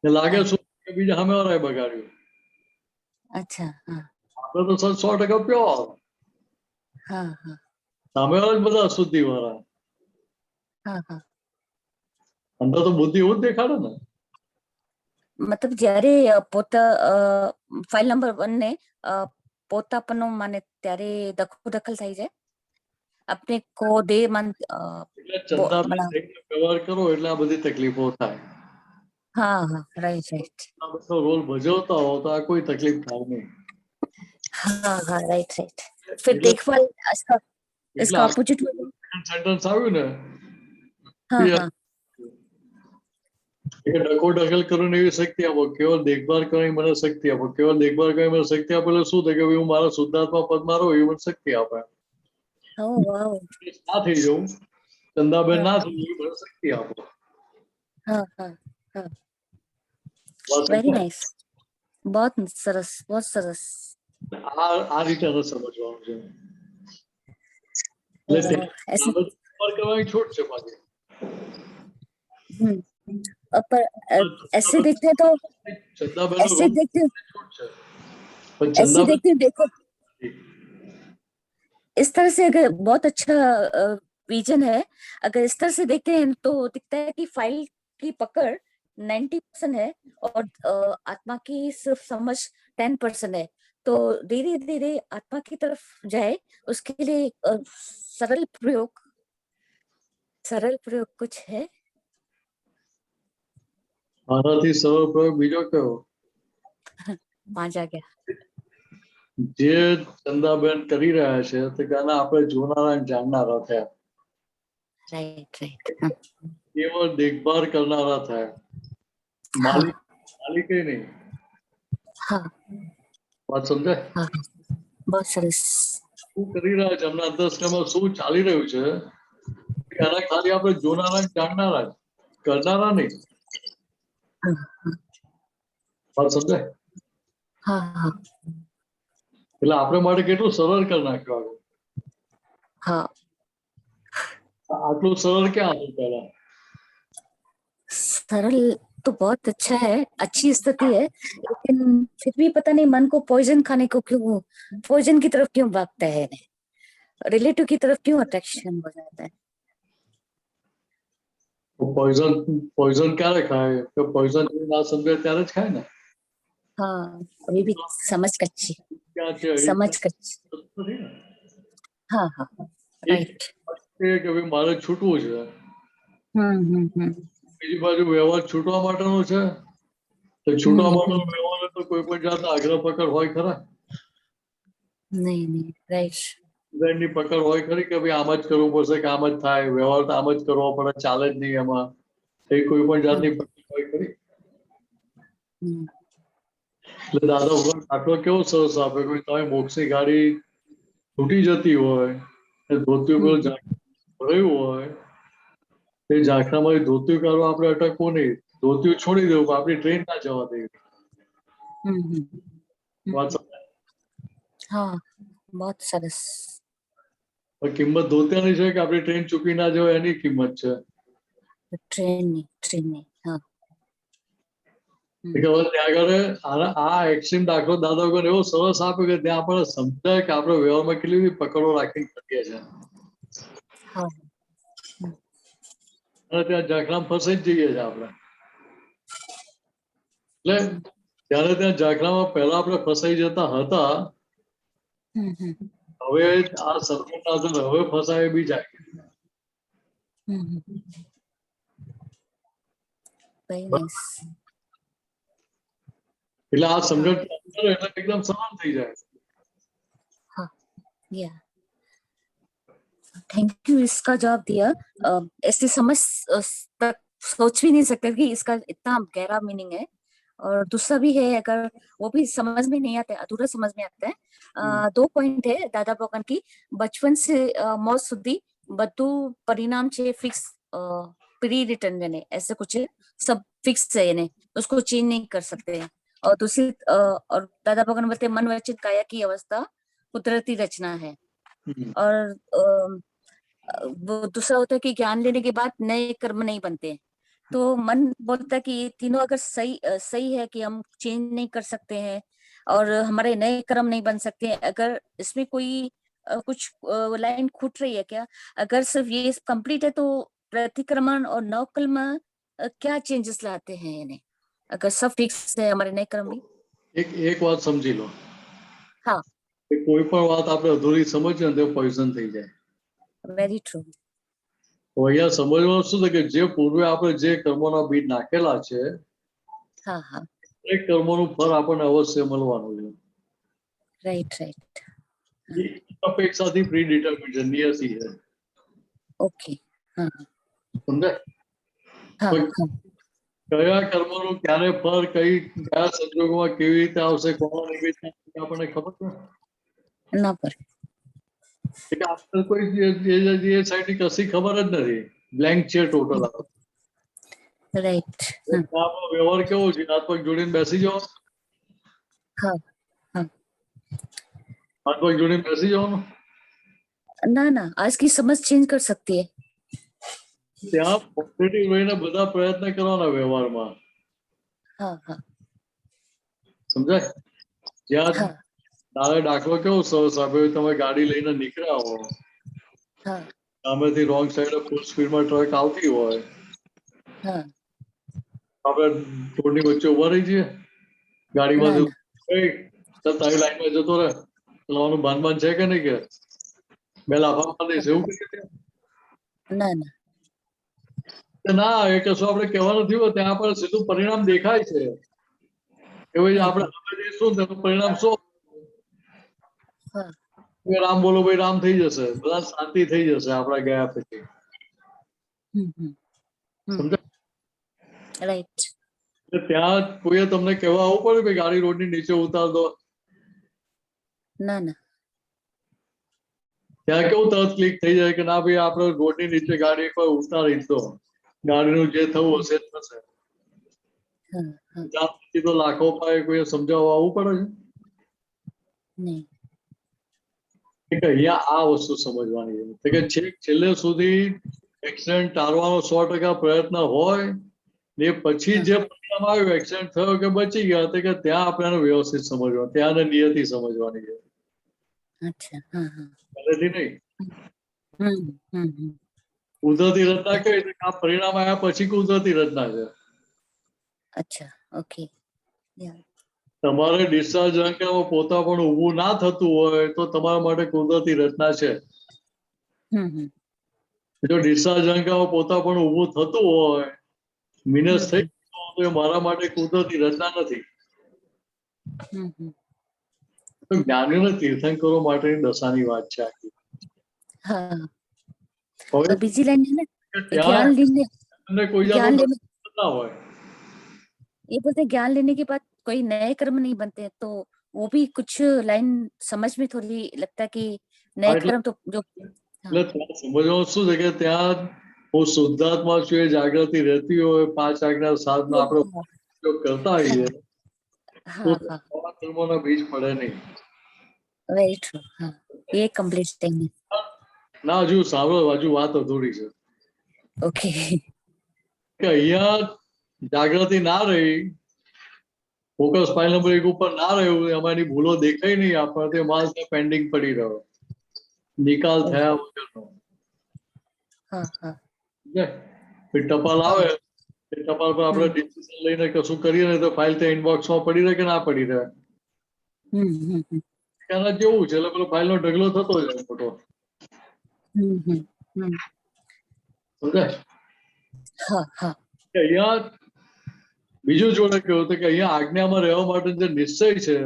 Speaker 12: લાગે શું કે બીજા સામે વાળાએ બગાડ્યું.
Speaker 15: અચ્છા.
Speaker 12: આપણે તો 100% પ્યોર. સામે વાળા જ બધા અશુદ્ધિ વાળા. અંદર તો બુદ્ધિ એવું જ દેખાડે ને.
Speaker 15: મતલબ જ્યારે પોતા ફાઇલ નંબર 1 ને પોતાપણું માને ત્યારે દખલ થઈ જાય. આપણે કો દે મન
Speaker 12: વ્યવહાર કરો એટલે આ બધી તકલીફો થાય.
Speaker 15: હા, રાઈટ.
Speaker 12: રોલ ભજવતા હો તો આ કોઈ તકલીફ થાય નહીં.
Speaker 15: हाँ, राइट. फिर देखभाल इसका ऑपोजिट
Speaker 12: सेंटेंस આવ્યું ને
Speaker 15: हाँ.
Speaker 12: ડખો ડખલ કરવાની એવી શક્તિ આપો, કેવળ દેખભાળ કરવાની મને શક્તિ આપો, કેવળ દેખભાળ કરવાની મને શક્તિ આપો એટલે શું થાય કે હું મારા શુદ્ધાત્મા પદમાં રહું એવી મને શક્તિ આપે. ના થઈ જવું, ચંદાબેન ના થઈ જવું, મને શક્તિ આપો.
Speaker 15: Very nice. बहुत સરસ, बहुत સરસ.
Speaker 12: આ રીતે સમજવાનું છે. કરવાની છૂટ છે પાછી.
Speaker 15: पर ऐसे देखते हैं तो ऐसे देखते हैं देखो इस तरह से अगर बहुत अच्छा विजन है, अगर इस तरह से देखते हैं तो दिखता है कि फाइल की पकड़ 90% है और आत्मा की सिर्फ समझ 10% है. तो धीरे धीरे आत्मा की तरफ जाए उसके लिए सरल प्रयोग कुछ है?
Speaker 12: આનાથી સરળ પ્રયોગ બીજો કયો?
Speaker 15: 5 आ गया.
Speaker 12: જે ચંદાબેન કરી રહ્યા છે તે ગાના આપણે જોનારા અને જાણનારા થયા.
Speaker 15: રાઈટ.
Speaker 12: કેવળ દેખભાળ કરનારા થયા, માલિક નહીં. વાત સમજાય?
Speaker 15: बहुत સરસ.
Speaker 12: શું કરી રહ્યા છે એમના અંતરસ્ત્રમાં શું ચાલી રહ્યું છે એના ખાલી આપણે જોનારા અને જાણનારા, કરનારા નહીં. વાત સમજાય? એટલે આપણે માટે કેટલું સરળ કરી નાખ્યું. આટલું સરળ ક્યાં હતું પહેલા?
Speaker 15: सरल तो बहुत अच्छा है, अच्छी स्थिति है, लेकिन फिर भी पता नहीं मन को पॉइजन खाने को क्यों, पॉइजन की तरफ क्यों भागता है, रिलेटिव की तरफ क्यों अट्रैक्शन हो जाता है?
Speaker 12: પોઈઝન ક્યારે ખાય? તો પોઈઝન ના સમજે ત્યારે જ ખાય ને.
Speaker 15: हाँ, अभी भी समझ कच्ची. हाँ, राइट.
Speaker 12: કે ભાઈ મારે છૂટવું છે. બીજી બાજુ વ્યવહાર છૂટવા માટેનો છે તો છૂટવા માટેનો વ્યવહાર તો કોઈ પણ જાતના આગ્રહ પકડ હોય ખરા?
Speaker 15: નહીં, રાઈટ.
Speaker 12: ની પકડ હોય ખરી કે ભાઈ આમ જ કરવું પડશે કે આમ જ થાય, વ્યવહાર તો આમ જ કરવો પડે, ચાલે જ નહીં એમાં, એ કોઈ પણ જાતની પકડ હોય ખરી? એટલે દાદા ભગવાન દાખલો કેવો સરસ આપે, કોઈ તમે મોક્ષની ગાડી તૂટી જતી હોય, ધોતિયું પેલું ભરાયું હોય, એ ઝાંખરામાંથી ધોતિયું કાઢવા આપણે અટકવું નહીં, ધોતિયું છોડી દેવું, આપણી ટ્રેન ના જવા દેવી. વાત સમજાય?
Speaker 15: हाँ, बहुत સરસ.
Speaker 12: કિંમત ધોતિયાની છે કે આપણી ટ્રેન ચૂકી ના જવાય એની કિંમત છે.
Speaker 15: ટ્રેનની. હા.
Speaker 12: કે હવે ત્યાં આગળ આ એક્સ્ટ્રીમ દાખલો દાદા વગર એવો સરસ આપ્યો કે ત્યાં આપણને સમજાય કે આપણે વ્યવહારમાં કેટલી બધી પકડો રાખીને કરીએ છીએ
Speaker 15: હા
Speaker 12: અને ત્યાં ઝાકડામાં ફસાઈ જ જઈએ છીએ આપણે એટલે ત્યારે ત્યાં ઝાકડામાં પહેલા આપણે ફસાઈ જતા હતા હવે આ સત્સંગના અંદર હવે ફસાય બી જાય
Speaker 15: very nice.
Speaker 12: એટલે આ સમજણ એટલે એકદમ સરળ થઈ જાય
Speaker 15: हाँ yeah थैंक यू इसका जवाब दिया ऐसे समझ तक सोच भी नहीं सकते कि इसका इतना गहरा मीनिंग है और दूसरा भी है अगर वो भी समझ में नहीं आता अधूरा समझ में आता है 2 पॉइंट है दादा भगवान की बचपन से मौत सुधी બધું પરિણામ છે ફિક્સ प्री रिटर्न यानी ऐसे कुछ सब फिक्स है यानी उसको चेंज नहीं कर सकते हैं और दूसरी और दादा भगवान बोलते मन वचन काया की अवस्था कुदरती रचना है और वो दूसरा होता है कि ज्ञान लेने के बाद नए कर्म नहीं बनते हैं तो मन बोलता है कि ये तीनों अगर सही है कि हम चेंज नहीं कर सकते हैं और हमारे नए कर्म नहीं बन सकते हैं अगर इसमें कोई कुछ लाइन खूट रही है क्या अगर सिर्फ ये कंप्लीट है तो प्रतिक्रमण और नवकर्म क्या चेंजेस लाते हैं यानी अगर सब फिक्स है हमारे नए कर्म भी
Speaker 12: એક વાત સમજી લો
Speaker 15: हाँ
Speaker 12: કે કોઈ પણ વાત આપણે અધૂરી સમજીએ ને તો પોઈઝન થઈ જાય
Speaker 15: वेरी ट्रू
Speaker 12: તો અહીંયા સમજવાનું શું છે કે જે પૂર્વે આપણે જે કર્મોના બીજ નાખેલા છે
Speaker 15: हाँ हाँ
Speaker 12: એ કર્મોનું ફળ આપણને અવશ્ય મળવાનું છે
Speaker 15: राइट राइट
Speaker 12: અપેક્ષાથી પ્રી ડિટર્મિન્ડ છે નિયતિ છે
Speaker 15: ओके हाँ
Speaker 12: સમજાય
Speaker 15: हाँ हाँ
Speaker 12: કયા કર્મોનું ક્યારે ફળ કઈ કયા સંજોગોમાં કેવી રીતે આવશે કોના નિમિત્તે આપણને ખબર છે
Speaker 15: ना पर
Speaker 12: એટલે આપણે કોઈ એ સાઈડની કશી ખબર જ નથી બ્લેન્ક છે ટોટલ
Speaker 15: राइट
Speaker 12: આપણો વ્યવહાર કેવો છે હાથ પગ જોડીને બેસી જાઓ
Speaker 15: हाँ हाँ
Speaker 12: હાથ પગ જોડીને બેસી જવાનું
Speaker 15: ना ना आज की समझ चेंज कर सकती है
Speaker 12: ત્યાં પોઝિટિવ રહીને બધા પ્રયત્ન કરવાના વ્યવહારમાં
Speaker 15: हाँ हाँ
Speaker 12: સમજાય જ્યાં
Speaker 15: हाँ
Speaker 12: તારે દાખલો કેવો સરસ આપ્યો તમે ગાડી લઈને નીકળ્યા હો
Speaker 15: हाँ
Speaker 12: સામેથી રોંગ સાઈડે ફૂલ સ્પીડમાં ટ્રક આવતી હોય
Speaker 15: हाँ
Speaker 12: આપણે રોડની વચ્ચે ઉભા રહી જઈએ
Speaker 15: ना
Speaker 12: ગાડીમાંથી
Speaker 15: ना
Speaker 12: ચાલ તારી લાઈનમાં જતો રહે ચલાવવાનું ભાન છે કે નહીં કે બે લાફા મારી દઈશ એવું કહીએ છીએ?
Speaker 15: ना ना
Speaker 12: ના એ કશું આપણે કહેવા નથી હોતું ત્યાં પર સીધું પરિણામ દેખાય છે કે ભાઈ આપણે સામે જઈશું ને તેનું પરિણામ શું
Speaker 15: हाँ
Speaker 12: રામ બોલો ભાઈ રામ થઈ જશે બધા શાંતિ થઈ જશે આપણા ગયા પછી સમજાય
Speaker 15: राइट
Speaker 12: એટલે ત્યાં કોઈએ તમને કહેવા આવવું પડે ભાઈ ગાડી રોડની નીચે ઉતાર દો
Speaker 15: ना ना
Speaker 12: ત્યાં કેવું તરત ક્લિક થઈ જાય કે ના ભાઈ આપણે રોડની નીચે ગાડી એકવાર ઉતારી જ દો ગાડીનું જે થવું હશે એ થશે
Speaker 15: हाँ हाँ
Speaker 12: ત્યાં પછી તો લાખો પાય કોઈએ સમજાવવા આવવું પડે
Speaker 15: नहीं
Speaker 12: છે કે અહીંયા આ વસ્તુ સમજવાની છે કે છેક છેલ્લે સુધી એક્સિડન્ટ ટાળવાનો 100% પ્રયત્ન હોય ને પછી જે પરિણામ આવ્યું એક્સિડન્ટ થયો કે બચી ગયા તો કે ત્યાં આપણે એને વ્યવસ્થિત સમજવાનું ત્યાં નિયતિ સમજવાની છે
Speaker 15: अच्छा हाँ हाँ
Speaker 12: પહેલેથી નહીં
Speaker 15: हम्म
Speaker 12: કુદરતી રચના કઈ તો આ પરિણામ આવ્યા પછી કુદરતી રચના છે
Speaker 15: अच्छा ओके या
Speaker 12: તમારે ડિસ્ચાર્જ અંકમાં પોતા પણ ઊભું ના થતું હોય તો તમારા માટે કુદરતી રચના છે જો ડિસ્ચાર્જ અંકમાં પોતા પણ ઊભું થતું હોય મિનસ થઈ ગયું તો એ મારા માટે કુદરતી રચના નથી તો જ્ઞાનીઓને તીર્થંકરો માટેની દશાની વાત છે આખી
Speaker 15: हाँ
Speaker 12: હવે
Speaker 15: और बिजी लाइन है ना
Speaker 12: ત્યાં
Speaker 15: ज्ञान लेने
Speaker 12: તમને કોઈ જાતનો
Speaker 15: ज्ञान लेने
Speaker 12: ડર ના હોય
Speaker 15: ये बोलते हैं ज्ञान लेने के बाद कोई नए कर्म नहीं बनते हैं, तो वो भी कुछ लाइन समझ में थोड़ी लगता है कि
Speaker 12: હા,
Speaker 15: नए
Speaker 12: એટલે
Speaker 15: कर्म तो जो
Speaker 12: એટલે ત્યાં સમજવાનું શું છે કે ત્યાં હું શુદ્ધાત્મા છું એ જાગૃતિ રહેતી હોય 5 આજ્ઞા સાધના આપણે ઉપયોગ કરતા હોઈએ તો
Speaker 15: हाँ हाँ
Speaker 12: આવા કર્મોના બીજ પડે નહીં
Speaker 15: वेरी ट्रू हाँ ये कंप्लीट थिंग
Speaker 12: ના હજુ સાંભળો હજુ વાત અધૂરી છે
Speaker 15: ओके
Speaker 12: કે અહીંયા જાગૃતિ ના રહી ફોકસ ફાઇલ નંબર 1 ઉપર ના રહ્યું એમાંની ભૂલો દેખાય નહીં આપણને, તે માલ પેન્ડિંગ પડી રહ્યો, નિકાલ થયા વગરનો.
Speaker 15: હા હા
Speaker 12: પછી ટપાલ આવે, એ ટપાલ પર આપણે ડિસિઝન લઈને કશું કરીએ ને તો ફાઇલ ત્યાં ઇનબોક્સમાં પડી રહે કે ના પડી રહે. એના જેવું છે, એટલે પેલો ફાઇલનો ઢગલો થતો જાય મોટો. સમજાય?
Speaker 15: હા હા
Speaker 12: અહીંયા બીજું જોડે કેવું હતું કે અહીંયા આજ્ઞામાં રહેવા માટે જે નિશ્ચય છે,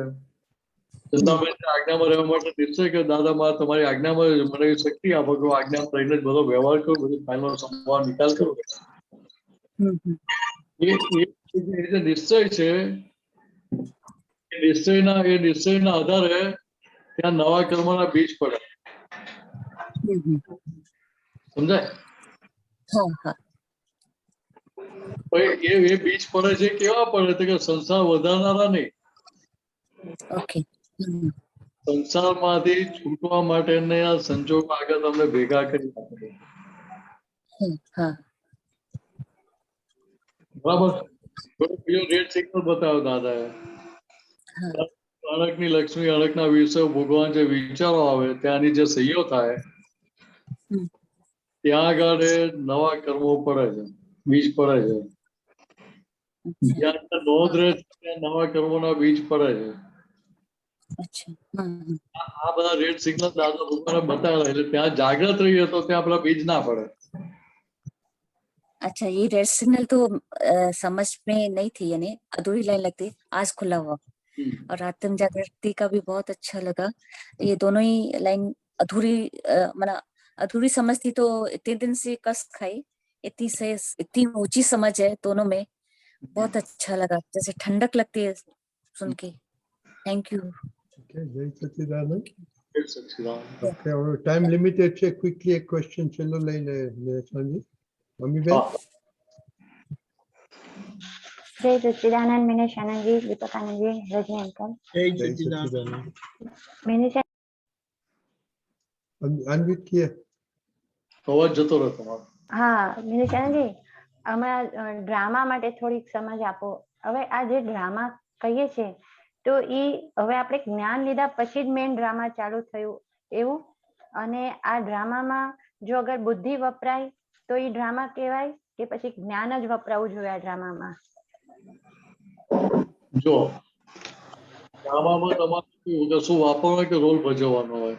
Speaker 12: ચંદાબેન આજ્ઞામાં રહેવા માટે નિશ્ચય કે દાદા માં તમારી આજ્ઞામાં મને શક્તિ આપો કે આજ્ઞામાં રહીને જ બધો વ્યવહાર કરું, બધી ફાઇલનો સંભાળ નિકાલ કરું. એ જે નિશ્ચય છે, એ નિશ્ચયના આધારે ત્યાં નવા કર્મના બીજ પડે. સમજાય? એ બીજ પડે છે કેવા પડે છે કે સંસાર વધારનારા નહીં. સંસારમાંથી છૂટવા માટેના સંજોગો આગળ તમને ભેગા કરી આપે. બરાબર? બીજો રેડ સિગ્નલ બતાવ્યો દાદાએ. અણકની લક્ષ્મી, અણકના વિષયો ભગવાન જે વિચારો આવે ત્યાંની જે સહીઓ થાય ત્યાં આગળ નવા કર્મો પડે છે, બીજ પડે છે. જ્યાં નોંધ રહે ત્યાં નવા કર્મોના બીજ પડે છે. આ બધા રેડ સિગ્નલ દાદા ભગવાને બતાવેલા, એટલે ત્યાં જાગ્રત રહીએ તો ત્યાં આપણા બીજ ના પડે.
Speaker 15: अच्छा ये रेड सिग्नल तो समझ में नहीं थी, यानी अधूरी लाइन लगती, आज खुला हुआ। और आत्म जागृति का भी बहुत अच्छा लगा। ये दोनों ही लाइन अधूरी मतलब अधूरी समझ थी, तो इतने दिन से कस खाई, इतनी ऊंची समझ है दोनों में, बहुत अच्छा लगा, जैसे ठंडक लगती है सुन के। Thank you.
Speaker 1: જય સચ્ચિદાનંદ. ઓકે, હવે ટાઈમ લિમિટેડ છે, ક્વિકલી એક ક્વેશ્ચન છેલ્લો લઈ લે નિલેશજી. મમ્મીબેન.
Speaker 3: जय सच्चिदानंद, मिनेश आनंद जी, दीपक आनंद जी, रजनी अंकल।
Speaker 2: जय सच्चिदानंद।
Speaker 3: मिनेश
Speaker 1: અનમ્યુટ કિયા.
Speaker 12: અવાજ જતો રહ્યો તમારો.
Speaker 3: હા મિનેશ આનંદ जी, હમણાં ડ્રામા માટે થોડીક સમજ આપો. હવે આ જે ડ્રામા કહીએ છીએ તો એ હવે આપણે જ્ઞાન લીધા પછી જ મેઇન ડ્રામા ચાલુ થયું એવું, અને આ ડ્રામામાં જો અગર બુદ્ધિ વપરાય તો એ ડ્રામા કહેવાય કે પછી જ્ઞાન જ વપરાવું જોઈએ આ ડ્રામામાં?
Speaker 12: જો ડ્રામામાં તમારે શું વાપરવાનો કે રોલ ભજવવાનો હોય?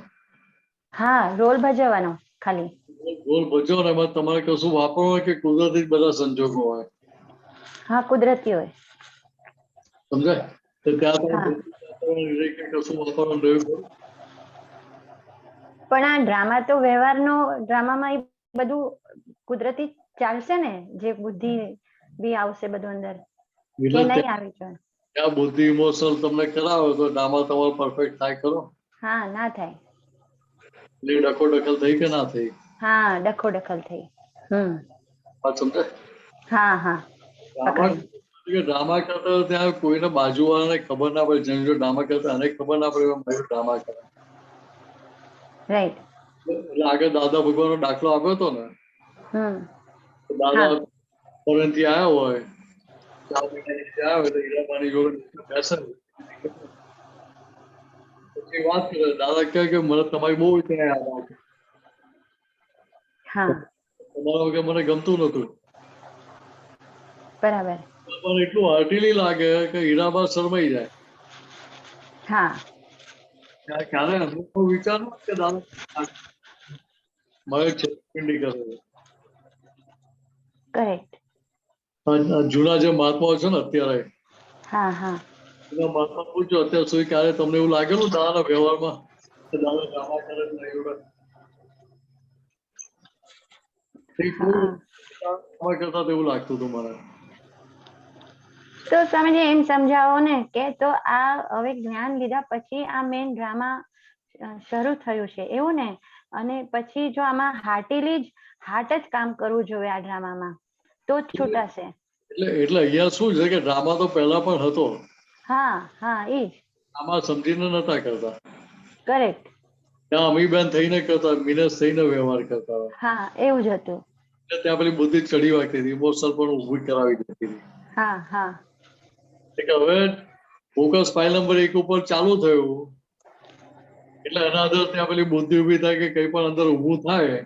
Speaker 3: હા, રોલ ભજવવાનો ખાલી.
Speaker 12: રોલ ભજવો ને એમાં તમારે કશું વાપરવાનું હોય કે કુદરતી બધા સંજોગો હોય?
Speaker 3: હા, કુદરતી હોય.
Speaker 12: સમજાય? તો ત્યાં કશું વાપરવાનું રહ્યું.
Speaker 3: પણ આ ડ્રામા તો વ્યવહારનો, ડ્રામામાં એ બધું કુદરતી ચાલશે ને, જે બુદ્ધિ બી આવશે બધું અંદર, કે નહીં આવી જોઈએ?
Speaker 12: ત્યાં બુદ્ધિ ઇમોશનલ તમને કરાવે તો ડ્રામા તમારો પરફેક્ટ થાય ખરો?
Speaker 3: હા, ના થાય.
Speaker 12: એટલે ડખો દખલ થઈ કે ના થઈ?
Speaker 3: હા, ડખો દખલ થઈ.
Speaker 12: વાત સમજાય?
Speaker 3: હા હા.
Speaker 12: ડ્રામા કરતા ત્યાં કોઈને બાજુવાળાને ખબર ના પડે, જેમ જો ડ્રામા કરતા અને ખબર ના પડે ડ્રામા કરે.
Speaker 3: રાઈટ.
Speaker 12: એટલે આગળ દાદા ભગવાનનો દાખલો આપ્યો હતો ને, દાદા ફોરેન થી આવ્યા હોય, હીરાબાની જોડે બેસે, પછી વાત કરે, દાદા કહે કે મને તમારી બહુ ત્યાં યાદ આવતી, તમારા વગર મને ગમતું નતું.
Speaker 3: બરાબર.
Speaker 12: પણ એટલું હાર્ટીલી લાગે કે હીરાબા શરમાઈ જાય.
Speaker 3: હા.
Speaker 12: ક્યારે અનુભવ વિચાર કે દાદા મારે છેતરપિંડી કરે છે.
Speaker 3: કરેક્ટ.
Speaker 12: જૂના જે મહાત્માઓ છે ને અત્યારે,
Speaker 3: હા હા,
Speaker 12: એના મહાત્મા પૂછો અત્યાર સુધી ક્યારે તમને એવું લાગેલું દાદાના વ્યવહારમાં કે દાદા ડ્રામા કરે કરતા એવું લાગતું હતું મને.
Speaker 3: તો તમે જે એમ સમજાવો ને કે તો આ હવે જ્ઞાન લીધા પછી આ મેઇન ડ્રામા શરૂ થયું છે એવું ને, અને પછી જો આમાં હાર્ટ જ કામ કરવું જોઈએ આ ડ્રામામાં તો જ છૂટાશે.
Speaker 12: એટલે અહીંયા શું છે કે ડ્રામા તો પહેલા પણ હતો.
Speaker 3: હા હા, એ જ.
Speaker 12: આમાં સમજીને નતા કરતા.
Speaker 3: કરેક્ટ.
Speaker 12: ત્યાં અમીબેન થઈને કરતા, મિનેશ થઈને વ્યવહાર કરતા.
Speaker 3: હા, એવું જ હતું.
Speaker 12: ત્યાં પેલી બુદ્ધિ ચડી વાગતી હતી, ઇમોશનલ પણ ઉભી કરાવી દેતી હતી.
Speaker 3: હા હા.
Speaker 12: હવે ફોકસ ફાઇલ નંબર 1 ઉપર ચાલુ થયું એટલે એના અંદર ત્યાં પેલી બુદ્ધિ ઊભી થાય કે કંઈ પણ અંદર ઊભું થાય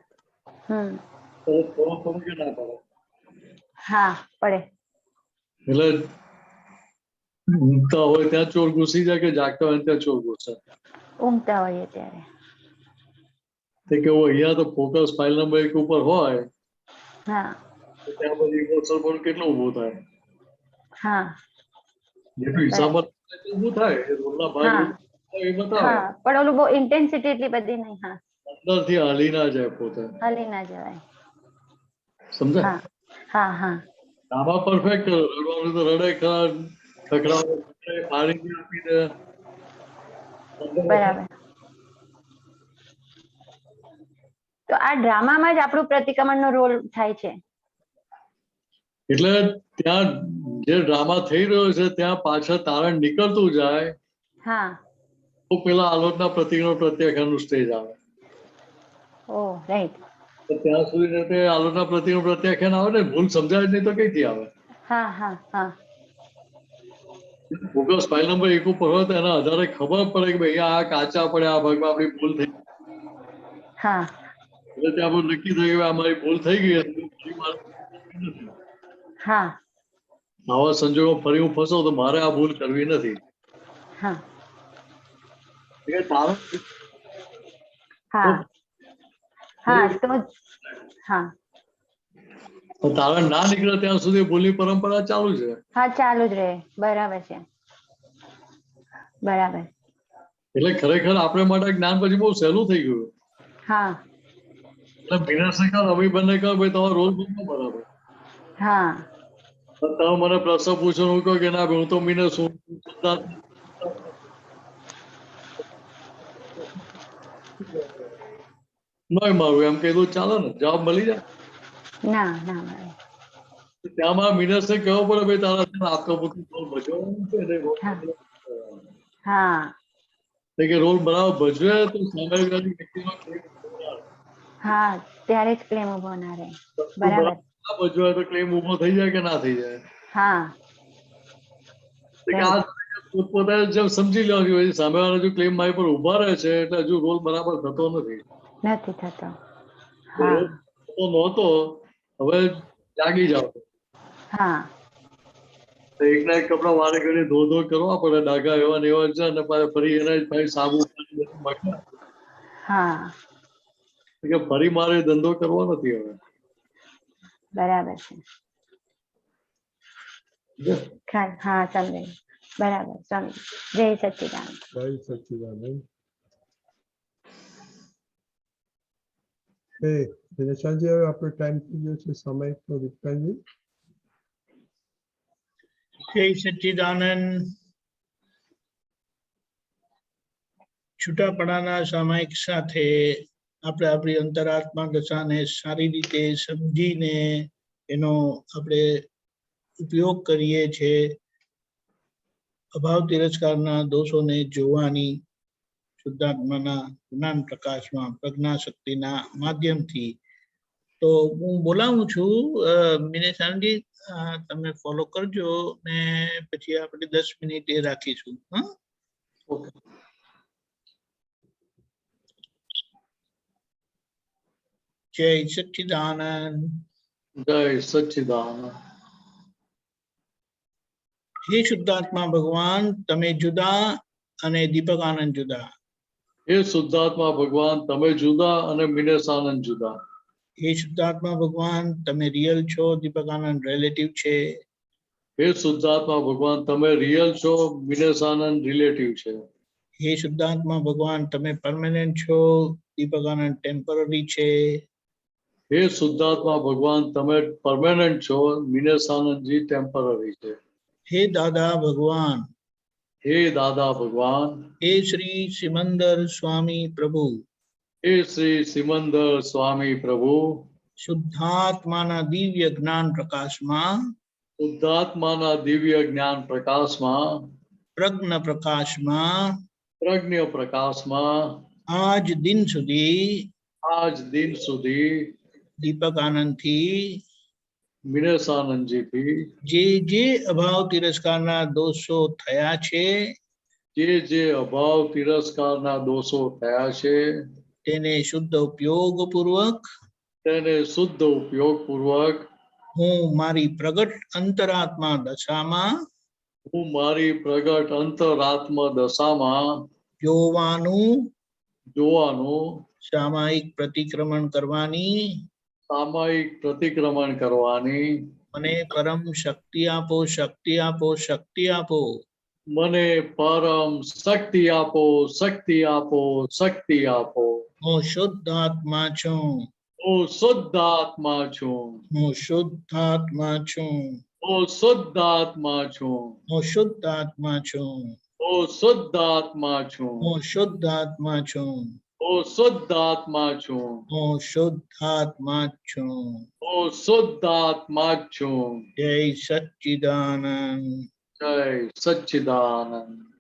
Speaker 12: તો થોડું કે ના પડે.
Speaker 15: હા પડે.
Speaker 12: એટલે ઊંઘતા હોય ત્યાં ચોર ઘૂસી જાય કે જાગતા હોય ત્યાં ચોર ઘૂસે?
Speaker 15: ઊંઘતા હોઈએ ત્યારે.
Speaker 12: તે કેવું અહીંયા તો ફોકસ ફાઇલ નંબર 1 ઉપર હોય
Speaker 15: હા
Speaker 12: તો ત્યાં પછી ઇમોશનલ પણ કેટલું ઊભું થાય?
Speaker 15: હા
Speaker 12: જેટલું હિસાબમાં ઊભું થાય એ રોલના ભાગ
Speaker 15: હા
Speaker 12: એ બતાવે.
Speaker 15: હા પણ ઓલું બહુ ઇન્ટેન્સિટી એટલી બધી નહીં. હા
Speaker 12: અંદરથી હાલી ના જાય પોતે.
Speaker 15: હાલી ના જવાય.
Speaker 12: સમજાય?
Speaker 15: હા હા હા
Speaker 12: આમાં પરફેક્ટ રડવાનું તો રડે ખરા, ખખડાવે પાણી આપી દે.
Speaker 15: બરાબર. તો આ ડ્રામામાં જ આપણું પ્રતિક્રમણનો રોલ થાય છે.
Speaker 12: એટલે ત્યાં જે ડ્રામા થઈ રહ્યો છે ત્યાં પાછળ તારણ નીકળતું જાય
Speaker 15: હા
Speaker 12: તો પેલા આલોચના પ્રતિક્રમણ પ્રત્યાખ્યાનનું સ્ટેજ આવે.
Speaker 15: ઓ રાઈટ.
Speaker 12: તો ત્યાં સુધી તે આલોચના પ્રતિક્રમણ પ્રત્યાખ્યાન આવે ને ભૂલ સમજાય જ નહીં તો કઈથી આવે?
Speaker 15: હા હા હા
Speaker 12: ફોકસ ફાઇલ નંબર 1 ઉપર હોય તો એના આધારે ખબર પડે કે ભાઈ આ કાચા પડે આ ભાગમાં આપણી ભૂલ થઈ.
Speaker 15: હા
Speaker 12: એટલે ત્યાં આપણે નક્કી થયું કે અમારી ભૂલ થઈ ગઈ હતી, ફરી મારે નથી.
Speaker 15: હા
Speaker 12: આવા સંજોગો ફરી હું ફસો તો મારે આ ભૂલ કરવી નથી.
Speaker 15: હા
Speaker 12: એટલે તારણ
Speaker 15: હા હા તો હા
Speaker 12: તારણ ના નીકળે ત્યાં સુધી ભૂલની પરંપરા ચાલુ છે.
Speaker 15: હા ચાલુ જ રહે. બરાબર છે. બરાબર.
Speaker 12: એટલે ખરેખર આપણે માટે જ્ઞાન પછી બહુ સહેલું થઈ ગયું.
Speaker 15: હા
Speaker 12: એટલે મિનરસે કહ્યું અમે બંને કહ્યું ભાઈ તમારો રોલ બહુ બરાબર.
Speaker 15: હા
Speaker 12: તમે મને પ્રશ્ન પૂછો હું કહું કે ના ભાઈ હું તો મિનર છું. નહીં મારું એમ કીધું ચાલે ને, જવાબ મળી જાય.
Speaker 15: ના ના મળે.
Speaker 12: ત્યાં મારા મિનરસે કહેવું પડે ભાઈ તારા આપતો પૂરતું રોલ ભજવવાનું છે ને રોલ
Speaker 15: હા
Speaker 12: કે રોલ બરાબર ભજવે તો સામે વ્યક્તિનો
Speaker 15: હા ત્યારે જ ક્લેમ ઉભો ના રહે. બરાબર.
Speaker 12: ના ભજવે તો ક્લેમ ઉભો થઈ જાય કે ના થઈ જાય?
Speaker 15: હા
Speaker 12: પોતપોતાને જેમ સમજી લો કે સામેવાળા જો ક્લેમ મારી પર ઉભા રહે છે એટલે હજુ રોલ બરાબર થતો નથી.
Speaker 15: નથી થતો. હા
Speaker 12: તો નહોતો હવે જાગી જાવ.
Speaker 15: હા
Speaker 12: એકના એક કપડા વારે ઘડી ધો ધો કરવા પડે, ડાઘા એવા ને એવા છે અને ફરી એના જ સાબુ
Speaker 15: હા
Speaker 12: કે ફરી મારે ધંધો કરવો નથી હવે.
Speaker 15: બરાબર છે. હા સમજાય. બરાબર સમજ. જય સચ્ચિદાનંદ.
Speaker 1: જય સચ્ચિદાનંદ. દિનેશાજી હવે આપણો ટાઈમ થઈ ગયો છે, સમય તો દીપકાજી.
Speaker 2: જય સચ્ચિદાનંદ. છૂટાપડાના સામાયિક સાથે આપણે આપણી અંતરાત્મા દશાને સારી રીતે સમજીને એનો આપણે ઉપયોગ કરીએ છીએ. અભાવ તિરસ્કારના દોષોને જોવાની શુદ્ધાત્માના જ્ઞાન પ્રકાશમાં પ્રજ્ઞા શક્તિના માધ્યમથી. તો હું બોલાવું છું મિનેશાનજી, તમે ફોલો કરજો ને પછી આપણે 10 મિનિટ એ રાખીશું. હા ઓકે. જય સચ્ચિદાનંદ.
Speaker 12: જય સચ્ચિદાનંદ.
Speaker 2: હે શુદ્ધાત્મા ભગવાન, તમે જુદા અને દીપક આનંદ જુદા.
Speaker 12: હે શુદ્ધાત્મા ભગવાન, તમે જુદા અને મિનેશ આનંદ જુદા.
Speaker 2: હે શુદ્ધાત્મા ભગવાન, તમે રિયલ છો, દીપક આનંદ રિલેટિવ છે.
Speaker 12: હે શુદ્ધાત્મા ભગવાન, તમે રિયલ છો, મિનેશ આનંદ રિલેટિવ છે.
Speaker 2: હે શુદ્ધાત્મા ભગવાન, તમે પરમેનન્ટ છો, દીપક આનંદ ટેમ્પરરી છે.
Speaker 12: હે શુદ્ધાત્મા ભગવાન, તમે પરમેનન્ટ છો, મિનેશ આનંદજી ટેમ્પરરી છે.
Speaker 2: હે દાદા ભગવાન,
Speaker 12: હે દાદા ભગવાન,
Speaker 2: હે શ્રી સિમંદર સ્વામી પ્રભુ,
Speaker 12: હે શ્રી સિમંદર સ્વામી પ્રભુ,
Speaker 2: શુદ્ધાત્માના દિવ્ય જ્ઞાન પ્રકાશમાં,
Speaker 12: શુદ્ધાત્માના દિવ્ય જ્ઞાન પ્રકાશમાં,
Speaker 2: પ્રજ્ઞ પ્રકાશમાં,
Speaker 12: પ્રજ્ઞ પ્રકાશમાં,
Speaker 2: આજ દિન સુધી
Speaker 12: દીપક આનંદથી મિનેશાનંદજીથી
Speaker 2: જે અભાવ તિરસ્કારના દોષો થયા છે
Speaker 12: જે અભાવ તિરસ્કારના દોષો થયા છે
Speaker 2: તેને શુદ્ધ ઉપયોગ પૂર્વક
Speaker 12: તેને શુદ્ધ ઉપયોગ પૂર્વક
Speaker 2: હું મારી પ્રગટ અંતરાત્મા દશામાં
Speaker 12: હું મારી પ્રગટ અંતરાત્મ દશામાં જોવાનું
Speaker 2: સામાયિક પ્રતિક્રમણ કરવાની
Speaker 12: સામાયિક પ્રતિક્રમણ કરવાની
Speaker 2: મને પરમ શક્તિ આપો શક્તિ આપો શક્તિ આપો
Speaker 12: મને પરમ શક્તિ આપો શક્તિ આપો શક્તિ આપો
Speaker 2: હું શુદ્ધ આત્મા છું
Speaker 12: હું શુદ્ધ આત્મા છું
Speaker 2: હું શુદ્ધ આત્મા છું
Speaker 12: હું શુદ્ધ આત્મા છું
Speaker 2: હું શુદ્ધ આત્મા છું
Speaker 12: હું શુદ્ધ આત્મા છું
Speaker 2: હું શુદ્ધ આત્મા છું
Speaker 12: હું શુદ્ધ આત્મા છું
Speaker 2: હું શુદ્ધ આત્મા છું
Speaker 12: હું શુદ્ધ આત્મા છું
Speaker 2: જય સચ્ચિદાનંદ
Speaker 12: જય સચ્ચિદાનંદ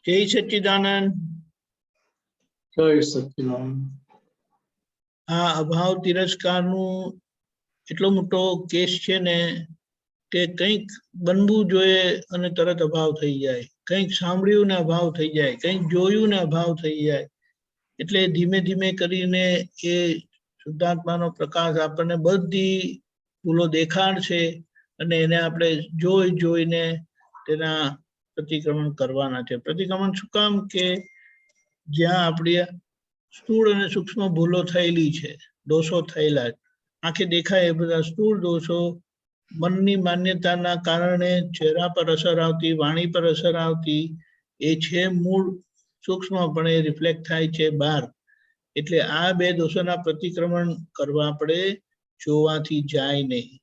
Speaker 2: જય સચ્ચિદાનંદ.
Speaker 12: જય સચ્ચિદાનંદ.
Speaker 2: આ અભાવ તિરસ્કારનું એટલો મોટો કેસ છે ને કે કંઈક બનવું જોઈએ અને તરત અભાવ થઈ જાય, કંઈક સાંભળ્યું ને અભાવ થઈ જાય, કંઈક જોયું ને અભાવ થઈ જાય. એટલે ધીમે ધીમે કરીને એ શુદ્ધાત્માનો પ્રકાશ આપણને બધી ભૂલો દેખાડશે અને એને આપણે જોઈને તેના પ્રતિક્રમણ કરવાના છે. પ્રતિક્રમણ શું કામ? કે જ્યાં આપણી સ્થૂળ અને સૂક્ષ્મ ભૂલો થયેલી છે, દોષો થયેલા, આંખે દેખાય એ બધા સ્થૂળ દોષો મનની માન્યતાના કારણે ચહેરા પર અસર આવતી, વાણી પર અસર આવતી, એ છે મૂળ સૂક્ષ્મ પણ એ રિફ્લેક્ટ થાય છે બહાર. એટલે આ બે દોષોના પ્રતિક્રમણ કરવા આપણે જોવાથી જાય નહીં.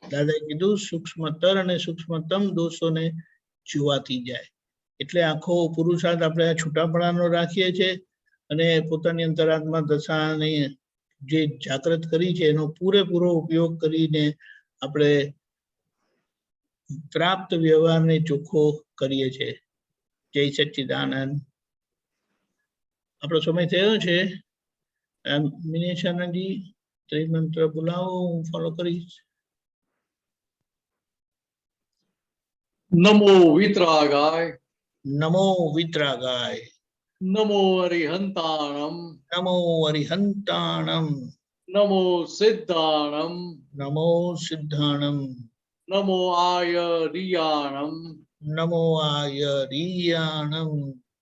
Speaker 2: દાદાએ કીધું સૂક્ષ્મતર અને સૂક્ષ્મતમ દોષોને જોવાથી જાય. એટલે આખો પુરુષાર્થ આપણે આ છૂટાપણાનો રાખીએ છીએ અને પોતાની અંતરાત્મા દશાને જે જાગૃત કરી છે એનો પૂરેપૂરો ઉપયોગ કરીને આપણે પ્રાપ્ત વ્યવહારને ચોખ્ખો કરીએ છીએ. જય સચ્ચિદાનંદ. આપણો સમય થયો છે. મિનેશાનંદજી ત્રિમંત્ર બોલાવો, હું ફોલો કરીશ.
Speaker 12: નમો વિતરાગાય.
Speaker 2: નમો વિતરાગાય.
Speaker 12: નમો અરિહંતાણમ.
Speaker 2: નમો અરિહંતાણમ.
Speaker 12: નમો સિદ્ધાણમ.
Speaker 2: નમો સિદ્ધાણમ.
Speaker 12: નમો આયરિયાણમ.
Speaker 2: નમો આયરિયાણમ.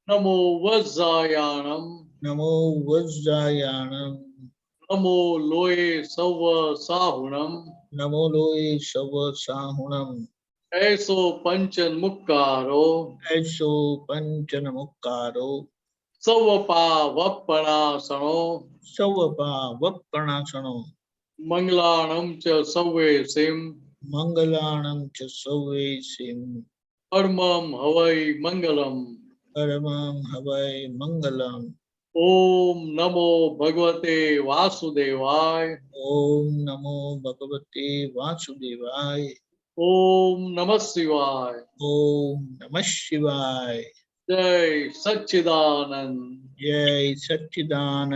Speaker 12: નમો વજ્જાયાણમ.
Speaker 2: નમો વજ્જાયાણમ.
Speaker 12: નમો લોય સવ સાહુણમ.
Speaker 2: નમો લોય સવ સાહુણમ.
Speaker 12: એસો પંચન મુક્કારો.
Speaker 2: એસો પંચન મુક્કારો.
Speaker 12: સવપા વપણાસણો.
Speaker 2: સવપા વપણાસણો.
Speaker 12: મંગલાણમ ચ સવે સિમ.
Speaker 2: મંગલાણમ ચ સવે સિમ.
Speaker 12: પરમમ હવૈ મંગલમ.
Speaker 2: પરમં હવૈ મંગલમ.
Speaker 12: ઓમ નમો ભગવતે વાસુદેવાય.
Speaker 2: ઓમ નમો ભગવતે વાસુદેવાય.
Speaker 12: ઓમ નમઃ શિવાય.
Speaker 2: ઓમ નમઃ શિવાય.
Speaker 12: જય સચ્ચિદાનંદ.
Speaker 2: જય સચ્ચિદાનંદ.